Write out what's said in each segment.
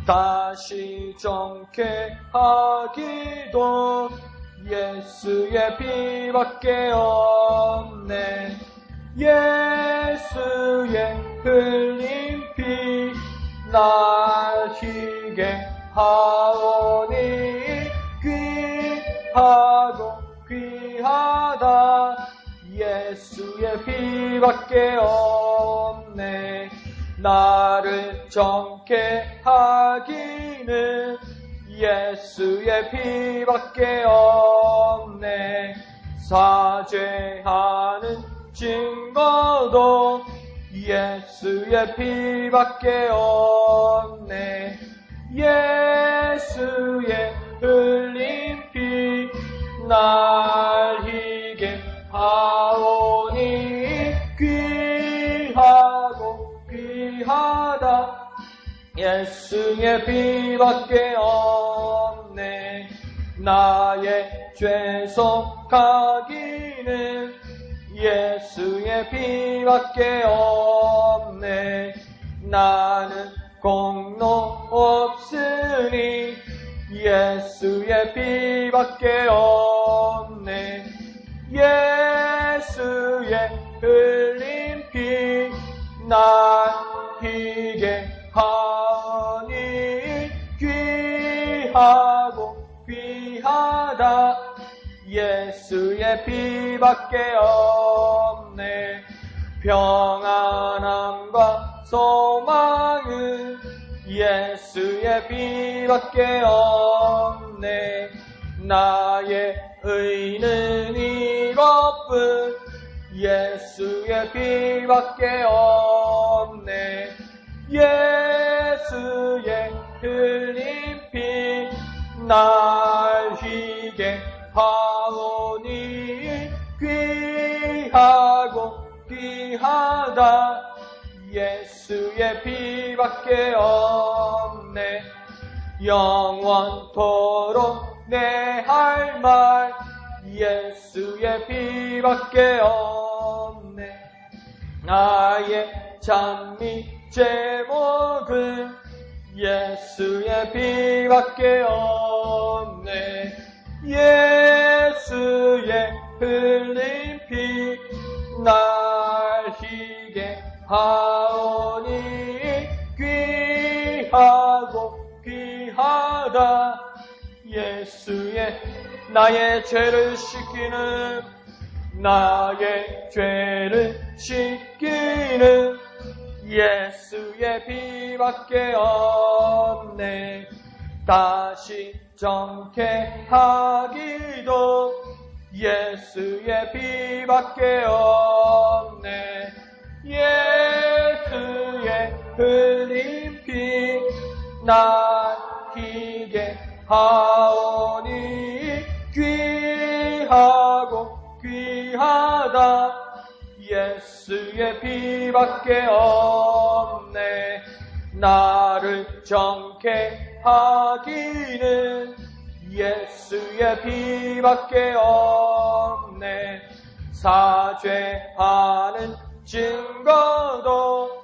다시 정케 하기도 예수의 피밖에 없네. 예수의 흘린 피 날 희게 하오니 귀하고 귀하다. 예수의 피밖에 없네. 나를 정케 하기는 예수의 피밖에 없네. 사죄하는 증거도 예수의 피밖에 없네. 예수의 흘린 피 날 희게 하오니 귀하고 귀하다. 예수의 피밖에 없네. 나의 죄속하기는 예수의 피밖에 없네. 나는 공로 없으니 예수의 피밖에 없네. 예수의 흘린 피 날 희게 하니 귀하고 귀하다. 예수의 피밖에 없네. 평안함과 소망은 예수의 피밖에 없네. 나의 의는 이것뿐 예수의 피밖에 없네. 예수의 흘린 피 날 희게 하오니 귀하고 귀하다. 예수의 피밖에 없네. 영원토록 내 할 말 예수의 피밖에 없네. 나의 찬미 제목은 예수의 피밖에 없네. 예수의 흘린 피 날 희게 하오니 귀하고 귀하다. 예수의 나의 죄를 씻기는 나의 죄를 씻기는 예수의 피밖에 없네. 다시 정케 하기도 예수의 피밖에 없네. 예수의 흘린 피 날 희게 하오니 귀하고 귀하다. 예수의 피밖에 없네. 나를 정케 하기는 예수의 피밖에 없네. 사죄하는 증거도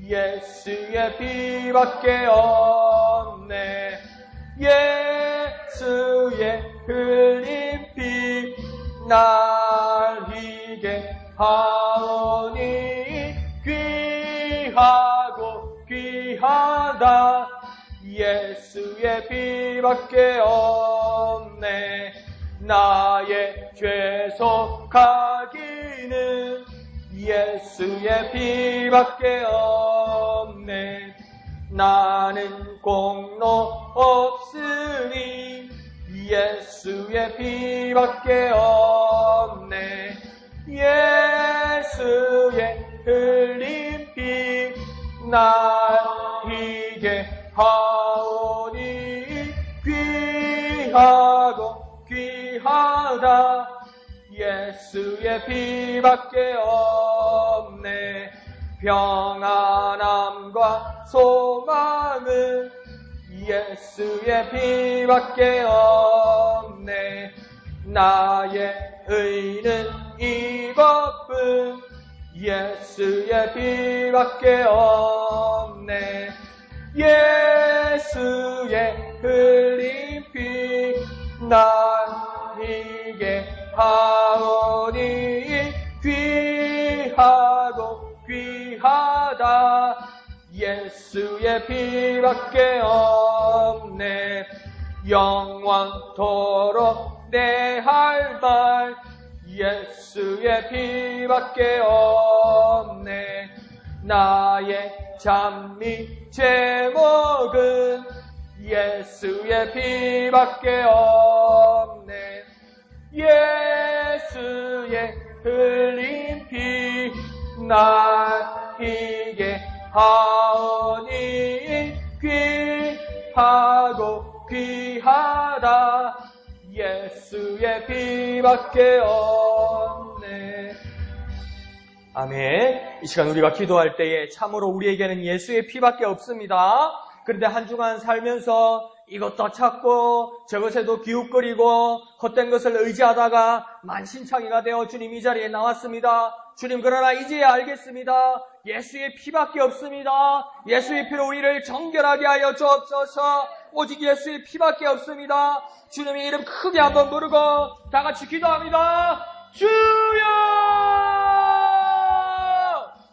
예수의 피밖에 없네. 예수의 흘린 피 날 희게 하오니 귀하고 귀하다. 예수의 피밖에 없네. 나의 죄속하기는 예수의 피밖에 없네. 나는 공로 없으니 예수의 피밖에 없네. 예수의 흘린 피 날 희게 하오니 귀하고 귀하다. 예수의 피밖에 없네. 평안함과 소망은 예수의 피밖에 없네. 나의 의는 이것뿐 예수의 피밖에 없네. 예수 예수의 피밖에 없네. 영원토록 내 할 말 예수의 피밖에 없네. 나의 찬미 제목은 예수의 피밖에 없네. 예수의 흘린 피 날 희게 하오니 귀하고 귀하다. 예수의 피밖에 없네. 아멘. 이 시간 우리가 기도할 때에 참으로 우리에게는 예수의 피밖에 없습니다. 그런데 한 주간 살면서 이것도 찾고 저것에도 기웃거리고 헛된 것을 의지하다가 만신창이가 되어 주님 이 자리에 나왔습니다. 주님, 그러나 이제야 알겠습니다. 예수의 피밖에 없습니다. 예수의 피로 우리를 정결하게 하여 주옵소서. 오직 예수의 피밖에 없습니다. 주님의 이름 크게 한번 부르고 다 같이 기도합니다. 주여!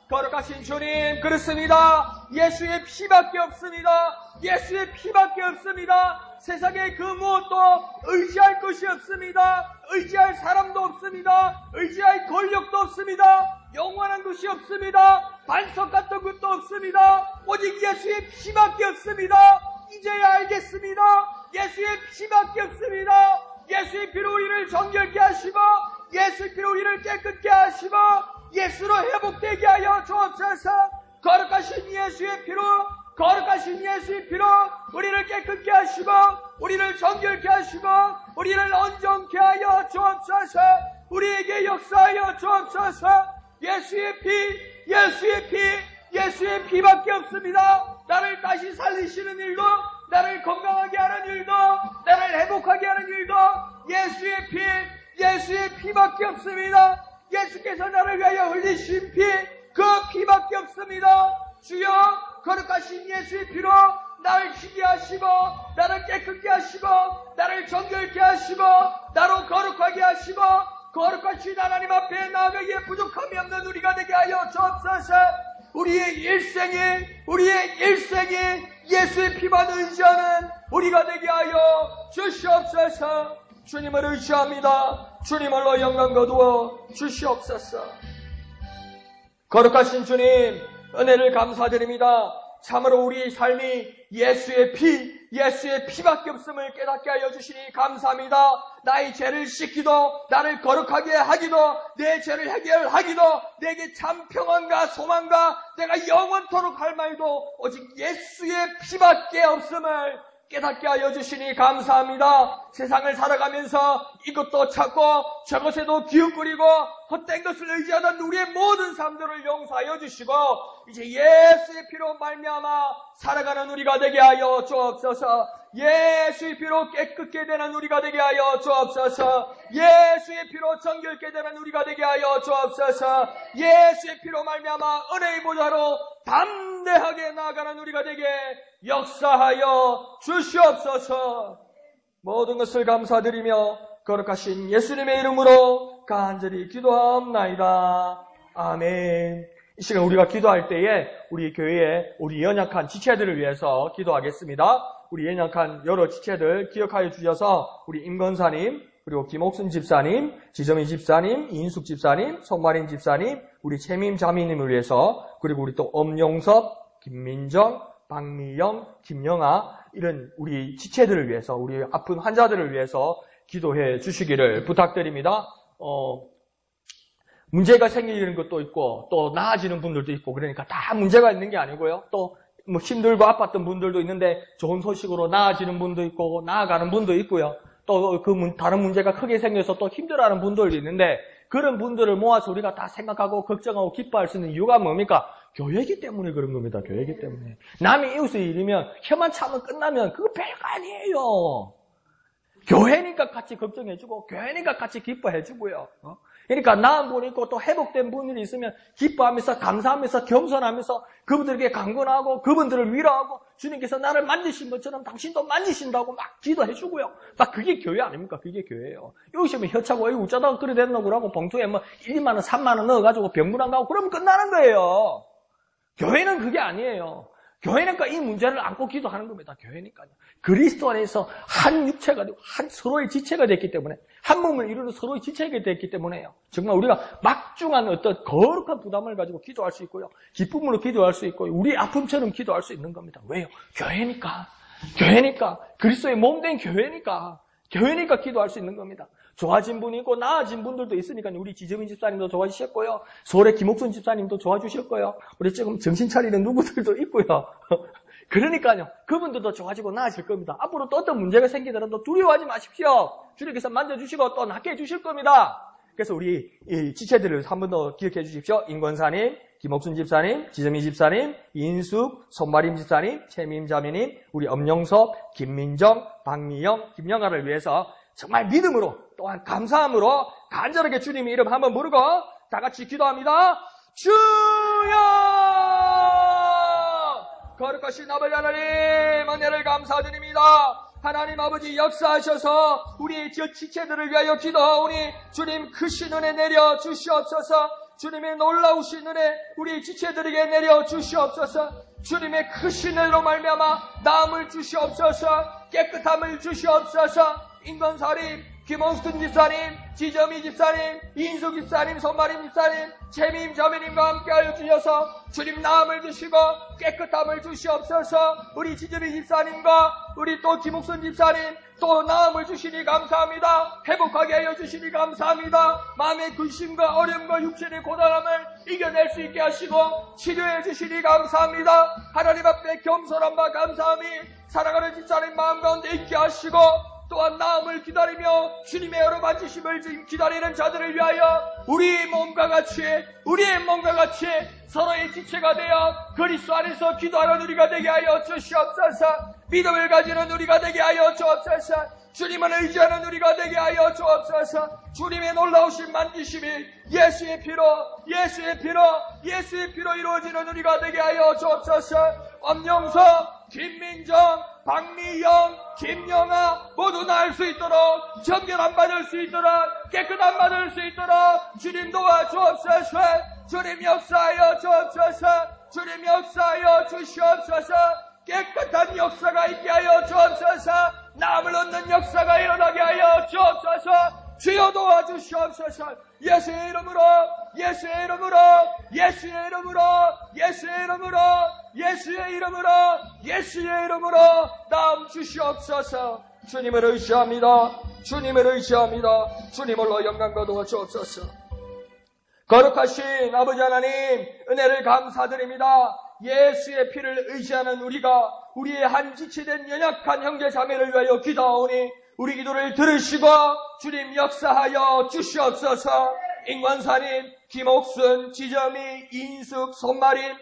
거룩하신 주님, 그렇습니다. 예수의 피밖에 없습니다. 예수의 피밖에 없습니다. 세상에 그 무엇도 의지할 것이 없습니다. 의지할 사람도 없습니다. 의지할 권력도 없습니다. 영원한 것이 없습니다. 반석 같은 것도 없습니다. 오직 예수의 피밖에 없습니다. 이제야 알겠습니다. 예수의 피밖에 없습니다. 예수의 피로 우리를 정결케 하시고 예수의 피로 우리를 깨끗게 하시고 예수로 회복되게 하여 주옵소서. 거룩하신 예수의 피로, 거룩하신 예수의 피로 우리를 깨끗게 하시고 우리를 정결케 하시고 우리를 온전케 하여 주옵소서. 우리에게 역사하여 주옵소서. 예수의 피, 예수의 피, 예수의 피밖에 없습니다. 나를 다시 살리시는 일도, 나를 건강하게 하는 일도, 나를 회복하게 하는 일도 예수의 피, 예수의 피밖에 없습니다. 예수께서 나를 위하여 흘리신 피, 그 피밖에 없습니다. 주여, 거룩하신 예수의 피로 나를 지게 하시고 나를 깨끗게 하시고 나를 정결케 하시고 나로 거룩하게 하시고 거룩하신 하나님 앞에 나아가기에 부족함이 없는 우리가 되게 하여 주옵소서. 우리의 일생이 예수의 피만 의지하는 우리가 되게 하여 주시옵소서. 주님을 의지합니다. 주님을로 영광 거두어 주시옵소서. 거룩하신 주님, 은혜를 감사드립니다. 참으로 우리의 삶이 예수의 피밖에 없음을 깨닫게 하여 주시니 감사합니다. 나의 죄를 씻기도, 나를 거룩하게 하기도, 내 죄를 해결하기도, 내게 참 평안과 소망과 내가 영원토록 할 말도 오직 예수의 피밖에 없음을 깨닫게 하여 주시니 감사합니다. 세상을 살아가면서 이것도 찾고 저것에도 기웃거리고 헛된 것을 의지하던 우리의 모든 삶들을 용서하여 주시고 이제 예수의 피로 말미암아 살아가는 우리가 되게 하여 주옵소서. 예수의 피로 깨끗게 되는 우리가 되게 하여 주옵소서. 예수의 피로 정결케 되는 우리가 되게 하여 주옵소서. 예수의 피로 말미암아 은혜의 보좌로 담대하게 나아가는 우리가 되게 역사하여 주시옵소서. 모든 것을 감사드리며 거룩하신 예수님의 이름으로 간절히 기도하옵나이다. 아멘. 이 시간 우리가 기도할 때에 우리 교회에 우리 연약한 지체들을 위해서 기도하겠습니다. 우리 연약한 여러 지체들 기억하여 주셔서 우리 임건사님, 그리고 김옥순 집사님, 지정희 집사님, 이인숙 집사님, 손마린 집사님, 우리 최민 자매님을 위해서, 그리고 우리 또 엄용섭, 김민정, 박미영, 김영아, 이런 우리 지체들을 위해서, 우리 아픈 환자들을 위해서 기도해 주시기를 부탁드립니다. 문제가 생기는 것도 있고 또 나아지는 분들도 있고, 그러니까 다 문제가 있는 게 아니고요. 또 뭐 힘들고 아팠던 분들도 있는데 좋은 소식으로 나아지는 분도 있고 나아가는 분도 있고요. 또 그 다른 문제가 크게 생겨서 또 힘들어하는 분들도 있는데, 그런 분들을 모아서 우리가 다 생각하고 걱정하고 기뻐할 수 있는 이유가 뭡니까? 교회이기 때문에 그런 겁니다. 교회이기 때문에. 남의 이웃의 일이면 혀만 차면 끝나면 그거 별거 아니에요. 교회니까 같이 걱정해주고 교회니까 같이 기뻐해주고요. 그러니까 나은 분이 있고 또 회복된 분들이 있으면 기뻐하면서 감사하면서 겸손하면서 그분들에게 강건하고 그분들을 위로하고 주님께서 나를 만지신 것처럼 당신도 만지신다고 막 기도해주고요. 막 그게 교회 아닙니까? 그게 교회예요. 여기 오면 혀차고 어쩌다가 그래 됐노 그러고 봉투에 뭐 1, 2만 원, 3만 원 넣어가지고 병문안 가고 그러면 끝나는 거예요. 교회는 그게 아니에요. 교회니까 이 문제를 안고 기도하는 겁니다. 교회니까요. 그리스도 안에서 한 육체가 되고 한 서로의 지체가 됐기 때문에 한 몸을 이루는 서로의 지체가 됐기 때문에요. 정말 우리가 막중한 어떤 거룩한 부담을 가지고 기도할 수 있고요. 기쁨으로 기도할 수 있고 우리 아픔처럼 기도할 수 있는 겁니다. 왜요? 교회니까. 그리스도의 몸된 교회니까 기도할 수 있는 겁니다. 좋아진 분이 있고 나아진 분들도 있으니까요. 우리 지정민 집사님도 좋아지셨고요. 서울의 김옥순 집사님도 좋아주셨고요. 우리 지금 정신 차리는 누구들도 있고요. 그러니까요. 그분들도 좋아지고 나아질 겁니다. 앞으로 또 어떤 문제가 생기더라도 두려워하지 마십시오. 주님께서 만져주시고 또 낫게 해주실 겁니다. 그래서 우리 이 지체들을 한 번 더 기억해 주십시오. 인권사님, 김옥순 집사님, 지정민 집사님, 인숙, 손마림 집사님, 최민 자매님, 우리 엄영섭, 김민정, 박미영, 김영아를 위해서 정말 믿음으로 또한 감사함으로 간절하게 주님의 이름 한번 부르고 다 같이 기도합니다. 주여! 거룩하신 아버지 하나님 은혜를 감사드립니다. 하나님 아버지 역사하셔서 우리 지체들을 위하여 기도하오니 주님 크신 은혜 내려 주시옵소서. 주님의 놀라우신 은혜 우리 지체들에게 내려 주시옵소서. 주님의 크신 은혜로 말미암아 나음을 주시옵소서. 깨끗함을 주시옵소서. 인권사님, 김홍순 집사님, 지점이 집사님, 인수 집사님, 손마림 집사님, 재미임 자매님과 함께하여 주셔서 주님 나음을 주시고 깨끗함을 주시옵소서. 우리 지점이 집사님과 우리 또 김옥순 집사님 또 나음을 주시니 감사합니다. 회복하게 하여 주시니 감사합니다. 마음의 근심과 어려움과 육신의 고단함을 이겨낼 수 있게 하시고 치료해 주시니 감사합니다. 하나님 앞에 겸손함과 감사함이 사랑하는 집사님 마음 가운데 있게 하시고 또한 나음을 기다리며 주님의 여러 만지심을 기다리는 자들을 위하여 우리의 몸과 같이 서로의 지체가 되어 그리스도 안에서 기도하는 우리가 되게 하여 주시옵소서. 믿음을 가지는 우리가 되게 하여 주옵소서. 주님을 의지하는 우리가 되게 하여 주옵소서. 주님의 놀라우신 만지심이 예수의 피로 이루어지는 우리가 되게 하여 주옵소서. 엄영석, 김민정, 박미영, 김영아 모두 나을 수 있도록 정결함 받을 수 있도록 깨끗함 받을 수 있도록 주님 도와주옵소서. 주님 역사하여 주옵소서. 주님 역사하여 주시옵소서. 깨끗한 역사가 있게 하여 주옵소서. 남을 얻는 역사가 일어나게 하여 주옵소서. 주여 도와주시옵소서. 예수의 이름으로 나음 주시옵소서. 주님을 의지합니다. 주님을로 영광 거두어 주옵소서. 거룩하신 아버지 하나님 은혜를 감사드립니다. 예수의 피를 의지하는 우리가 우리의 한 지체된 연약한 형제 자매를 위하여 기도하오니 우리 기도를 들으시고 주님 역사하여 주시옵소서. 인권사님, 김옥순, 지점이, 인숙, 손마림,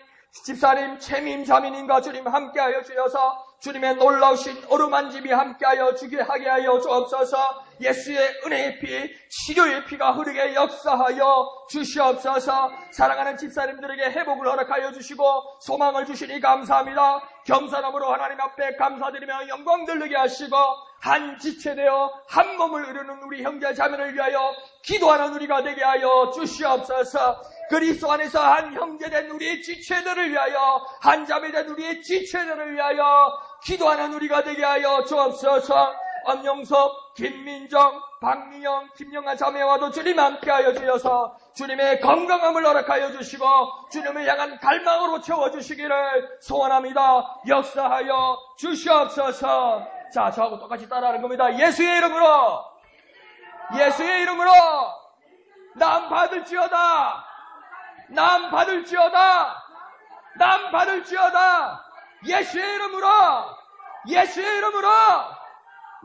집사님, 채민, 자매님과 주님 함께하여 주셔서 주님의 놀라우신 어루만짐이 함께하여 주게 하게 하여 주옵소서. 예수의 은혜의 피, 치료의 피가 흐르게 역사하여 주시옵소서. 사랑하는 집사님들에게 회복을 허락하여 주시고 소망을 주시니 감사합니다. 겸손함으로 하나님 앞에 감사드리며 영광 들리게 하시고 한 지체되어 한 몸을 이루는 우리 형제 자매를 위하여 기도하는 우리가 되게 하여 주시옵소서. 그리스도 안에서 한 형제된 우리의 지체들을 위하여 한 자매된 우리의 지체들을 위하여 기도하는 우리가 되게 하여 주옵소서. 엄영섭, 김민정, 박미영, 김영아 자매와도 주님 함께하여 주셔서 주님의 건강함을 허락하여 주시고 주님을 향한 갈망으로 채워주시기를 소원합니다. 역사하여 주시옵소서. 자, 저하고 똑같이 따라하는 겁니다. 예수의 이름으로 남 받을지어다. 예수의 이름으로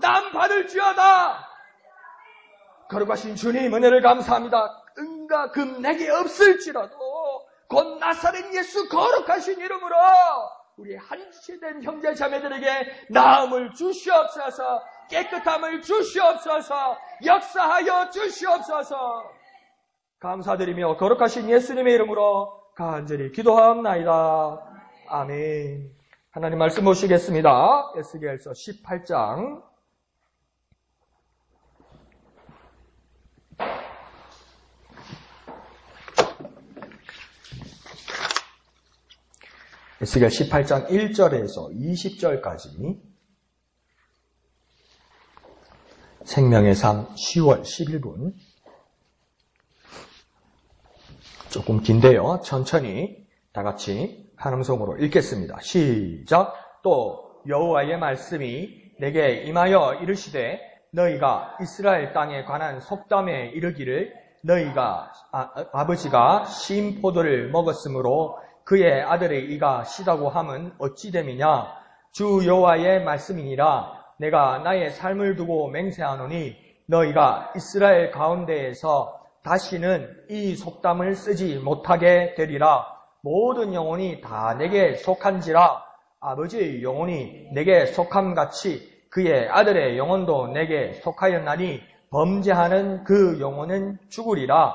남 받을지어다. 거룩하신 주님 은혜를 감사합니다. 은과 금 내게 없을지라도 곧 나사렛 예수 거룩하신 이름으로 우리 한지체된 형제 자매들에게 나음을 주시옵소서. 깨끗함을 주시옵소서. 역사하여 주시옵소서. 감사드리며 거룩하신 예수님의 이름으로 간절히 기도하옵나이다. 아멘. 하나님 말씀 보시겠습니다. 에스겔서 18장 에스겔 18장 1절에서 20절까지 생명의 삶 10월 11분 조금 긴데요. 천천히 다 같이 한 음성으로 읽겠습니다. 시작. 또 여호와의 말씀이 내게 임하여 이르시되 너희가 이스라엘 땅에 관한 속담에 이르기를 너희가 아버지가 신 포도를 먹었으므로 그의 아들의 이가 시다고 함은 어찌 됨이냐. 주 여호와의 말씀이니라. 내가 나의 삶을 두고 맹세하노니 너희가 이스라엘 가운데에서 다시는 이 속담을 쓰지 못하게 되리라. 모든 영혼이 다 내게 속한지라. 아버지의 영혼이 내게 속함같이 그의 아들의 영혼도 내게 속하였나니 범죄하는 그 영혼은 죽으리라.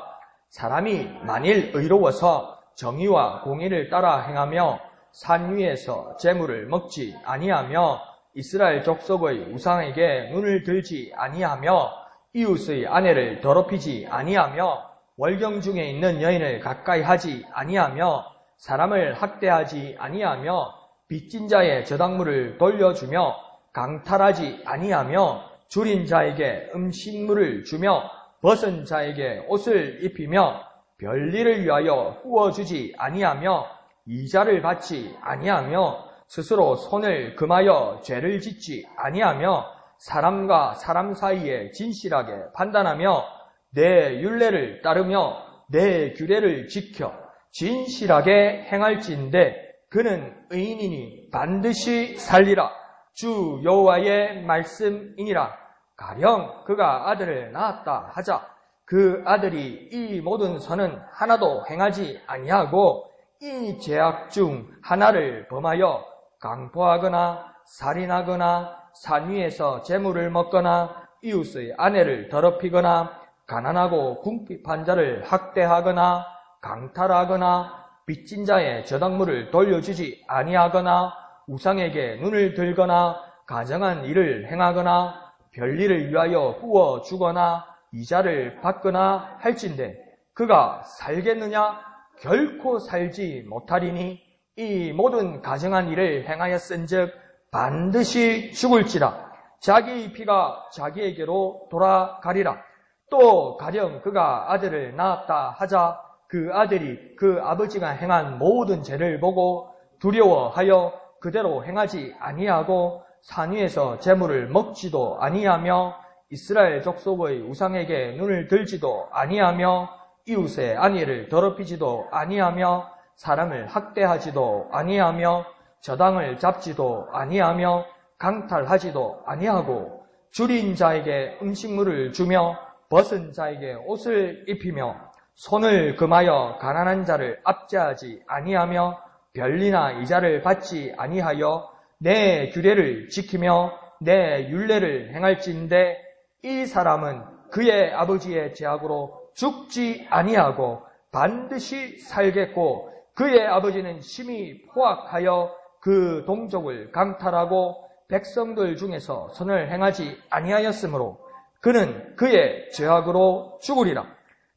사람이 만일 의로워서 정의와 공의를 따라 행하며 산 위에서 재물을 먹지 아니하며 이스라엘 족속의 우상에게 눈을 들지 아니하며 이웃의 아내를 더럽히지 아니하며 월경 중에 있는 여인을 가까이 하지 아니하며 사람을 학대하지 아니하며 빚진 자의 저당물을 돌려주며 강탈하지 아니하며 줄인 자에게 음식물을 주며 벗은 자에게 옷을 입히며 별일을 위하여 구워주지 아니하며 이자를 받지 아니하며 스스로 손을 금하여 죄를 짓지 아니하며 사람과 사람 사이에 진실하게 판단하며 내 율례를 따르며 내 규례를 지켜 진실하게 행할지인데 그는 의인이니 반드시 살리라. 주 여호와의 말씀이니라. 가령 그가 아들을 낳았다 하자. 그 아들이 이 모든 선은 하나도 행하지 아니하고 이 죄악 중 하나를 범하여 강포하거나 살인하거나 산 위에서 재물을 먹거나 이웃의 아내를 더럽히거나 가난하고 궁핍한 자를 학대하거나 강탈하거나 빚진 자의 저당물을 돌려주지 아니하거나 우상에게 눈을 들거나 가정한 일을 행하거나 별일을 위하여 구워 주거나 이자를 받거나 할진대 그가 살겠느냐? 결코 살지 못하리니 이 모든 가정한 일을 행하였은즉 반드시 죽을지라. 자기의 피가 자기에게로 돌아가리라. 또 가령 그가 아들을 낳았다 하자. 그 아들이 그 아버지가 행한 모든 죄를 보고 두려워하여 그대로 행하지 아니하고 산 위에서 재물을 먹지도 아니하며 이스라엘 족속의 우상에게 눈을 들지도 아니하며 이웃의 아내를 더럽히지도 아니하며 사람을 학대하지도 아니하며 저당을 잡지도 아니하며 강탈하지도 아니하고 줄인 자에게 음식물을 주며 벗은 자에게 옷을 입히며 손을 금하여 가난한 자를 압제하지 아니하며 별리나 이자를 받지 아니하여 내 규례를 지키며 내 율례를 행할지인데 이 사람은 그의 아버지의 죄악으로 죽지 아니하고 반드시 살겠고 그의 아버지는 심히 포악하여 그 동족을 강탈하고 백성들 중에서 선을 행하지 아니하였으므로 그는 그의 죄악으로 죽으리라.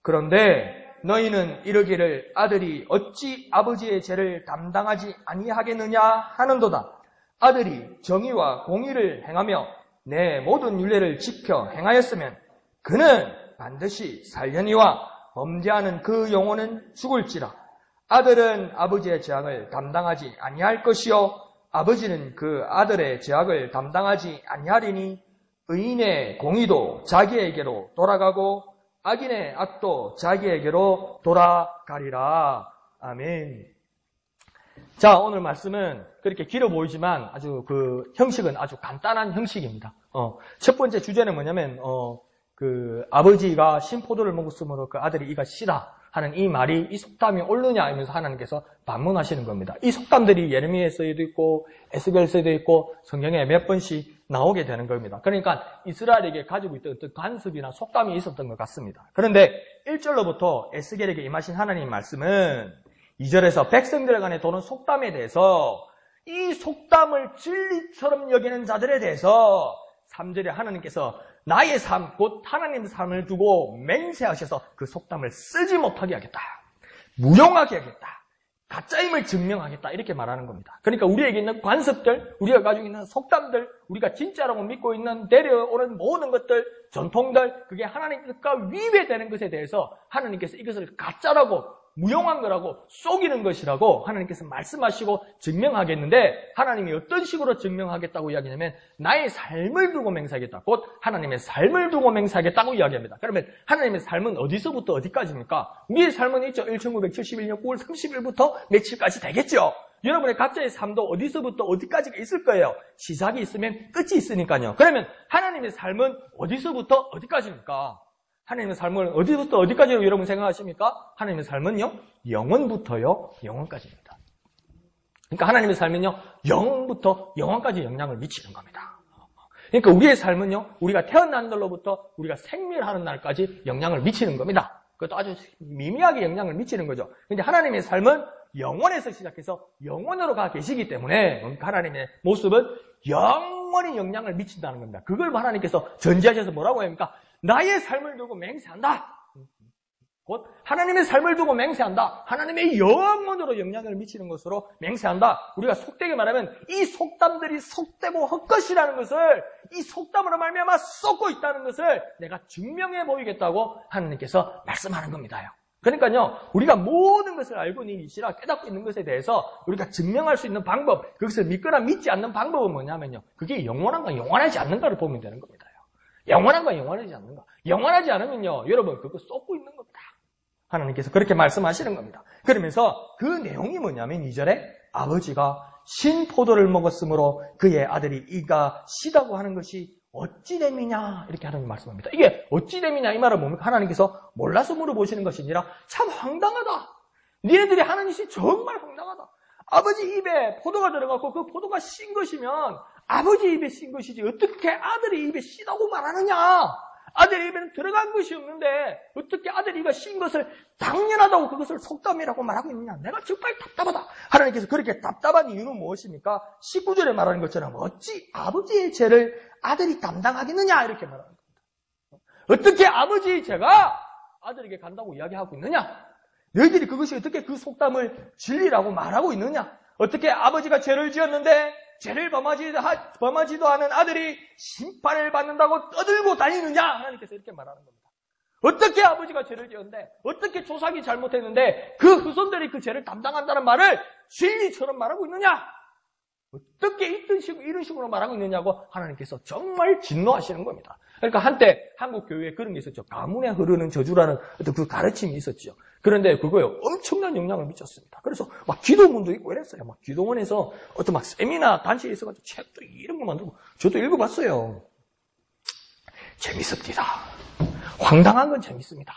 그런데 너희는 이르기를 아들이 어찌 아버지의 죄를 담당하지 아니하겠느냐 하는도다. 아들이 정의와 공의를 행하며 내 모든 율례를 지켜 행하였으면 그는 반드시 살려니와 범죄하는 그 영혼은 죽을지라. 아들은 아버지의 죄악을 담당하지 아니할 것이요 아버지는 그 아들의 죄악을 담당하지 아니하리니 의인의 공의도 자기에게로 돌아가고 악인의 악도 자기에게로 돌아가리라. 아멘. 자, 오늘 말씀은 그렇게 길어 보이지만 아주 형식은 아주 간단한 형식입니다. 첫 번째 주제는 뭐냐면 아버지가 신포도를 먹었으므로 그 아들이 이가 시다 하는 이 말이 이 속담이 옳느냐 하면서 하나님께서 반문하시는 겁니다. 이 속담들이 예레미야서에도 있고 에스겔서에도 있고 성경에 몇 번씩 나오게 되는 겁니다. 그러니까 이스라엘에게 가지고 있던 어떤 관습이나 속담이 있었던 것 같습니다. 그런데 1절로부터 에스겔에게 임하신 하나님 말씀은 2절에서 백성들 간에 도는 속담에 대해서 이 속담을 진리처럼 여기는 자들에 대해서 3절에 하나님께서 나의 삶, 곧 하나님의 삶을 두고 맹세하셔서 그 속담을 쓰지 못하게 하겠다. 무용하게 하겠다. 가짜임을 증명하겠다 이렇게 말하는 겁니다. 그러니까 우리에게 있는 관습들, 우리가 가지고 있는 속담들, 우리가 진짜라고 믿고 있는 내려오는 모든 것들, 전통들, 그게 하나님 뜻과 위배되는 것에 대해서 하나님께서 이것을 가짜라고, 무용한 거라고, 속이는 것이라고 하나님께서 말씀하시고 증명하겠는데, 하나님이 어떤 식으로 증명하겠다고 이야기하냐면 나의 삶을 두고 맹세하겠다. 곧 하나님의 삶을 두고 맹세하겠다고 이야기합니다. 그러면 하나님의 삶은 어디서부터 어디까지입니까? 우리의 삶은 있죠. 1971년 9월 30일부터 며칠까지 되겠죠. 여러분의 각자의 삶도 어디서부터 어디까지가 있을 거예요. 시작이 있으면 끝이 있으니까요. 그러면 하나님의 삶은 어디서부터 어디까지입니까? 하나님의 삶은 어디부터 어디까지로 여러분 생각하십니까? 하나님의 삶은요, 영원부터요, 영원까지입니다. 그러니까 하나님의 삶은요, 영원부터 영원까지 영향을 미치는 겁니다. 그러니까 우리의 삶은요, 우리가 태어난 날로부터 우리가 생멸하는 날까지 영향을 미치는 겁니다. 그것도 아주 미미하게 영향을 미치는 거죠. 그런데 하나님의 삶은 영원에서 시작해서 영원으로 가 계시기 때문에 하나님의 모습은 영원히 영향을 미친다는 겁니다. 그걸 하나님께서 전제하셔서 뭐라고 합니까? 나의 삶을 두고 맹세한다. 곧 하나님의 삶을 두고 맹세한다. 하나님의 영원으로 영향을 미치는 것으로 맹세한다. 우리가 속되게 말하면 이 속담들이 속되고 헛것이라는 것을, 이 속담으로 말미암아 쏟고 있다는 것을 내가 증명해 보이겠다고 하나님께서 말씀하는 겁니다요. 그러니까요, 우리가 모든 것을 알고 있는 이시라 깨닫고 있는 것에 대해서 우리가 증명할 수 있는 방법, 그것을 믿거나 믿지 않는 방법은 뭐냐면요, 그게 영원한가 영원하지 않는가를 보면 되는 겁니다. 영원한가 영원하지 않는가. 영원하지 않으면요, 여러분 그거 쏟고 있는 겁니다. 하나님께서 그렇게 말씀하시는 겁니다. 그러면서 그 내용이 뭐냐면 2절에 아버지가 신 포도를 먹었으므로 그의 아들이 이가 시다고 하는 것이 어찌 됨이냐 이렇게 하나님 말씀합니다. 이게 어찌 됨이냐 이 말은 뭡니까? 하나님께서 몰라서 물어보시는 것이 아니라 참 황당하다. 니네들이 하는 짓이 정말 황당하다. 아버지 입에 포도가 들어갔고 그 포도가 신 것이면 아버지 입에 신 것이지 어떻게 아들의 입에 시다고 말하느냐. 아들의 입에는 들어간 것이 없는데 어떻게 아들의 입에 신 것을 당연하다고 그것을 속담이라고 말하고 있느냐. 내가 정말 답답하다. 하나님께서 그렇게 답답한 이유는 무엇입니까? 19절에 말하는 것처럼 어찌 아버지의 죄를 아들이 담당하겠느냐 이렇게 말하는 겁니다. 어떻게 아버지의 죄가 아들에게 간다고 이야기하고 있느냐. 너희들이 그것이 어떻게 그 속담을 진리라고 말하고 있느냐. 어떻게 아버지가 죄를 지었는데 죄를 범하지도 않은 아들이 심판을 받는다고 떠들고 다니느냐. 하나님께서 이렇게 말하는 겁니다. 어떻게 아버지가 죄를 지었는데 어떻게 조상이 잘못했는데 그 후손들이 그 죄를 담당한다는 말을 진리처럼 말하고 있느냐. 어떻게 이런 식으로 말하고 있느냐고 하나님께서 정말 진노하시는 겁니다. 그러니까 한때 한국 교회에 그런 게 있었죠. 가문에 흐르는 저주라는 어떤 그 가르침이 있었죠. 그런데 그거에 엄청난 영향을 미쳤습니다. 그래서 막 기도문도 있고 이랬어요. 막 기도원에서 어떤 막 세미나 단체에 있어가지고 책도 이런 거 만들고 저도 읽어봤어요. 재밌습니다. 황당한 건 재밌습니다.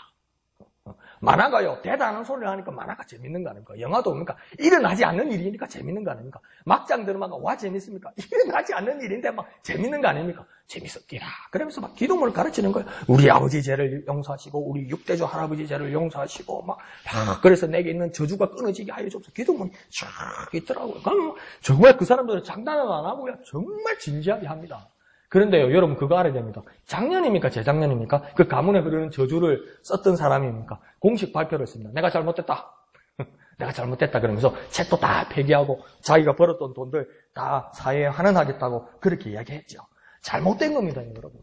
만화가요, 대단한 소리를 하니까 만화가 재밌는 거 아닙니까? 영화도 뭡니까? 일어나지 않는 일이니까 재밌는 거 아닙니까? 막장 들어가면 와 재밌습니까? 일어나지 않는 일인데 막 재밌는 거 아닙니까? 재밌었기라. 그러면서 막 기도문을 가르치는 거예요. 우리 아버지 죄를 용서하시고 우리 육대조 할아버지 죄를 용서하시고 막 그래서 내게 있는 저주가 끊어지게 하여 주옵소서. 기도문이 쫙 있더라고요. 정말 그 사람들은 장난을 안 하고요. 정말 진지하게 합니다. 그런데요, 여러분 그거 알아야 됩니다. 작년입니까? 재작년입니까? 그 가문에 흐르는 저주를 썼던 사람입니까? 공식 발표를 했습니다. 내가 잘못됐다. 내가 잘못됐다. 그러면서 책도 다 폐기하고 자기가 벌었던 돈들 다 사회에 환원하겠다고 그렇게 이야기했죠. 잘못된 겁니다, 여러분.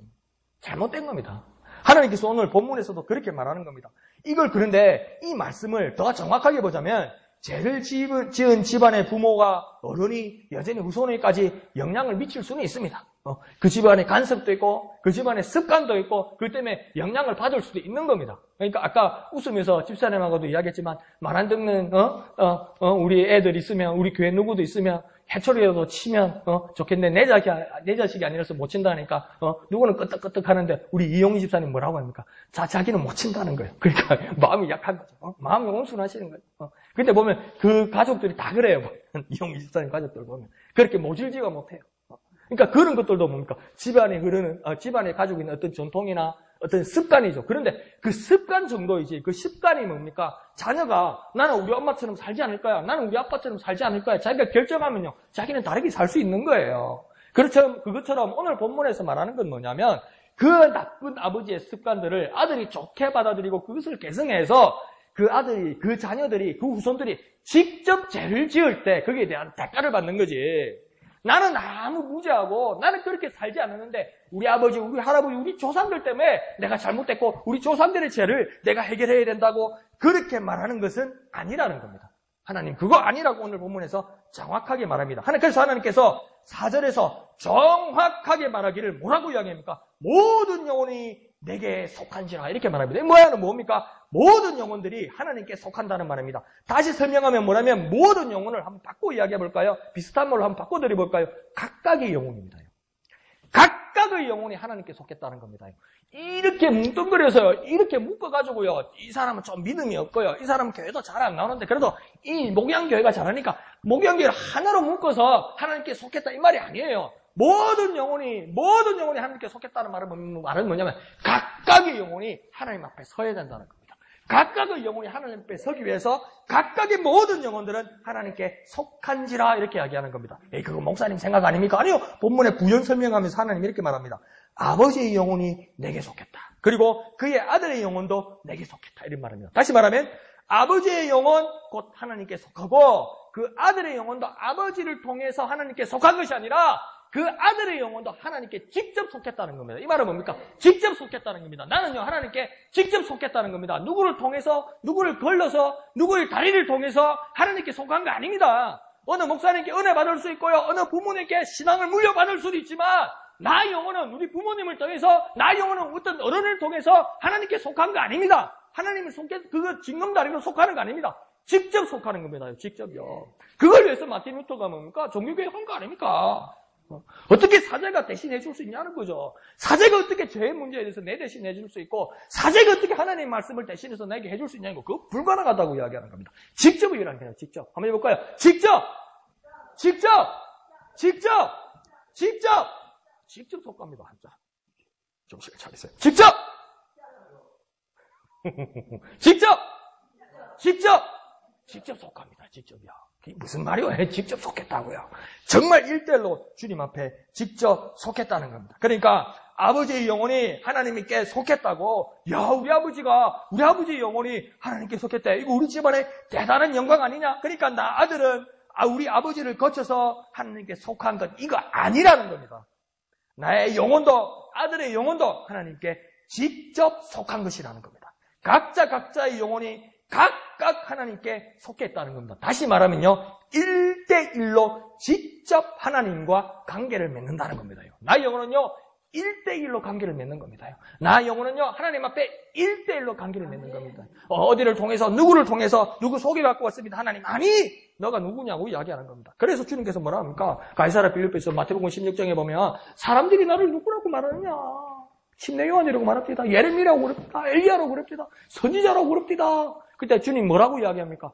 잘못된 겁니다. 하나님께서 오늘 본문에서도 그렇게 말하는 겁니다. 이걸 그런데 이 말씀을 더 정확하게 보자면 죄를 지은 집안의 부모가 어른이 여전히 후손에까지 영향을 미칠 수는 있습니다. 그 집안에 간섭도 있고 그 집안에 습관도 있고 그 때문에 영향을 받을 수도 있는 겁니다. 그러니까 아까 웃으면서 집사님하고도 이야기했지만 말 안 듣는 우리 애들 있으면 우리 교회 누구도 있으면 해초리라도 치면 좋겠는데 내 자식이 아니라서 못 친다니까 누구는 끄떡끄떡 하는데 우리 이용희 집사님 뭐라고 합니까? 자기는 못 친다는 거예요. 그러니까 마음이 약한 거죠. 마음이 온순하시는 거예요. 근데 보면 그 가족들이 다 그래요. 이용희 집사님 가족들 보면 그렇게 모질지가 못해요. 그러니까 그런 것들도 뭡니까? 집안에 가지고 있는 어떤 전통이나 어떤 습관이죠. 그런데 그 습관 정도이지, 그 습관이 뭡니까? 자녀가 나는 우리 엄마처럼 살지 않을 거야. 나는 우리 아빠처럼 살지 않을 거야. 자기가 결정하면요. 자기는 다르게 살 수 있는 거예요. 그것처럼 오늘 본문에서 말하는 건 뭐냐면 그 나쁜 아버지의 습관들을 아들이 좋게 받아들이고 그것을 개성해서 그 아들이, 그 자녀들이, 그 후손들이 직접 죄를 지을 때 거기에 대한 대가를 받는 거지. 나는 아무 무죄하고 나는 그렇게 살지 않았는데 우리 아버지, 우리 할아버지, 우리 조상들 때문에 내가 잘못됐고 우리 조상들의 죄를 내가 해결해야 된다고 그렇게 말하는 것은 아니라는 겁니다. 하나님 그거 아니라고 오늘 본문에서 정확하게 말합니다. 그래서 하나님께서 4절에서 정확하게 말하기를 뭐라고 이야기합니까? 모든 영혼이 내게 속한지라 이렇게 말합니다. 뭐야는 뭡니까? 모든 영혼들이 하나님께 속한다는 말입니다. 다시 설명하면 뭐냐면 모든 영혼을 한번 바꿔 이야기해 볼까요? 비슷한 말로 한번 바꿔드려 볼까요? 각각의 영혼입니다. 각각의 영혼이 하나님께 속했다는 겁니다. 이렇게 뭉뚱그려서요, 이렇게 묶어가지고요, 이 사람은 좀 믿음이 없고요, 이 사람은 교회도 잘 안 나오는데 그래도 이 목양교회가 잘하니까 목양교회를 하나로 묶어서 하나님께 속했다 이 말이 아니에요. 모든 영혼이 하나님께 속했다는 말은 뭐냐면 각각의 영혼이 하나님 앞에 서야 된다는 겁니다. 각각의 영혼이 하나님 앞에 서기 위해서 각각의 모든 영혼들은 하나님께 속한지라 이렇게 이야기하는 겁니다. 그거 목사님 생각 아닙니까? 아니요. 본문에 부연 설명하면서 하나님 이렇게 말합니다. 아버지의 영혼이 내게 속했다. 그리고 그의 아들의 영혼도 내게 속했다. 이런 말입니다. 다시 말하면 아버지의 영혼 곧 하나님께 속하고 그 아들의 영혼도 아버지를 통해서 하나님께 속한 것이 아니라 그 아들의 영혼도 하나님께 직접 속했다는 겁니다. 이 말은 뭡니까? 직접 속했다는 겁니다. 나는요, 하나님께 직접 속했다는 겁니다. 누구를 통해서, 누구를 걸러서, 누구의 다리를 통해서 하나님께 속한 거 아닙니다. 어느 목사님께 은혜 받을 수 있고요, 어느 부모님께 신앙을 물려받을 수도 있지만, 나의 영혼은 우리 부모님을 통해서, 나의 영혼은 어떤 어른을 통해서 하나님께 속한 거 아닙니다. 하나님을 그거 징검다리로 속하는 거 아닙니다. 직접 속하는 겁니다. 직접요. 그걸 위해서 마틴 루터가 뭡니까? 종교교회 한 거 아닙니까? 어떻게 사제가 대신해 줄 수 있냐는 거죠. 사제가 어떻게 죄의 문제에 대해서 내 대신 해줄 수 있고 사제가 어떻게 하나님의 말씀을 대신해서 내게 해줄 수 있냐는 거 그거 불가능하다고 이야기하는 겁니다. 직접 일하는 거예요. 직접. 한번 해볼까요? 직접 속합니다. 한자. 정신을 차리세요. 직접 속합니다. 직접이요. 그게 무슨 말이요? 직접 속했다고요. 정말 1대1로 주님 앞에 직접 속했다는 겁니다. 그러니까 아버지의 영혼이 하나님께 속했다고, 야, 우리 아버지의 영혼이 하나님께 속했대. 이거 우리 집안의 대단한 영광 아니냐? 그러니까 나 아들은 우리 아버지를 거쳐서 하나님께 속한 것, 이거 아니라는 겁니다. 나의 영혼도, 아들의 영혼도 하나님께 직접 속한 것이라는 겁니다. 각자의 영혼이 각각 하나님께 속했다는 겁니다. 다시 말하면요, 1대1로 직접 하나님과 관계를 맺는다는 겁니다. 나의 영혼은요, 1대1로 관계를 맺는 겁니다. 나의 영혼은요, 하나님 앞에 1대1로 관계를 맺는 겁니다. 어디를 통해서, 누구를 통해서, 누구 소개받고 왔습니다. 하나님, 아니! 너가 누구냐고 이야기하는 겁니다. 그래서 주님께서 뭐라 합니까? 가이사랴 빌립보에서 마태복음 16장에 보면 사람들이 나를 누구라고 말하느냐? 침례 요한이라고 말합니다. 예레미야라고 그럽니다. 엘리야라고 그럽니다. 선지자라고 그럽니다. 그때 주님 뭐라고 이야기합니까?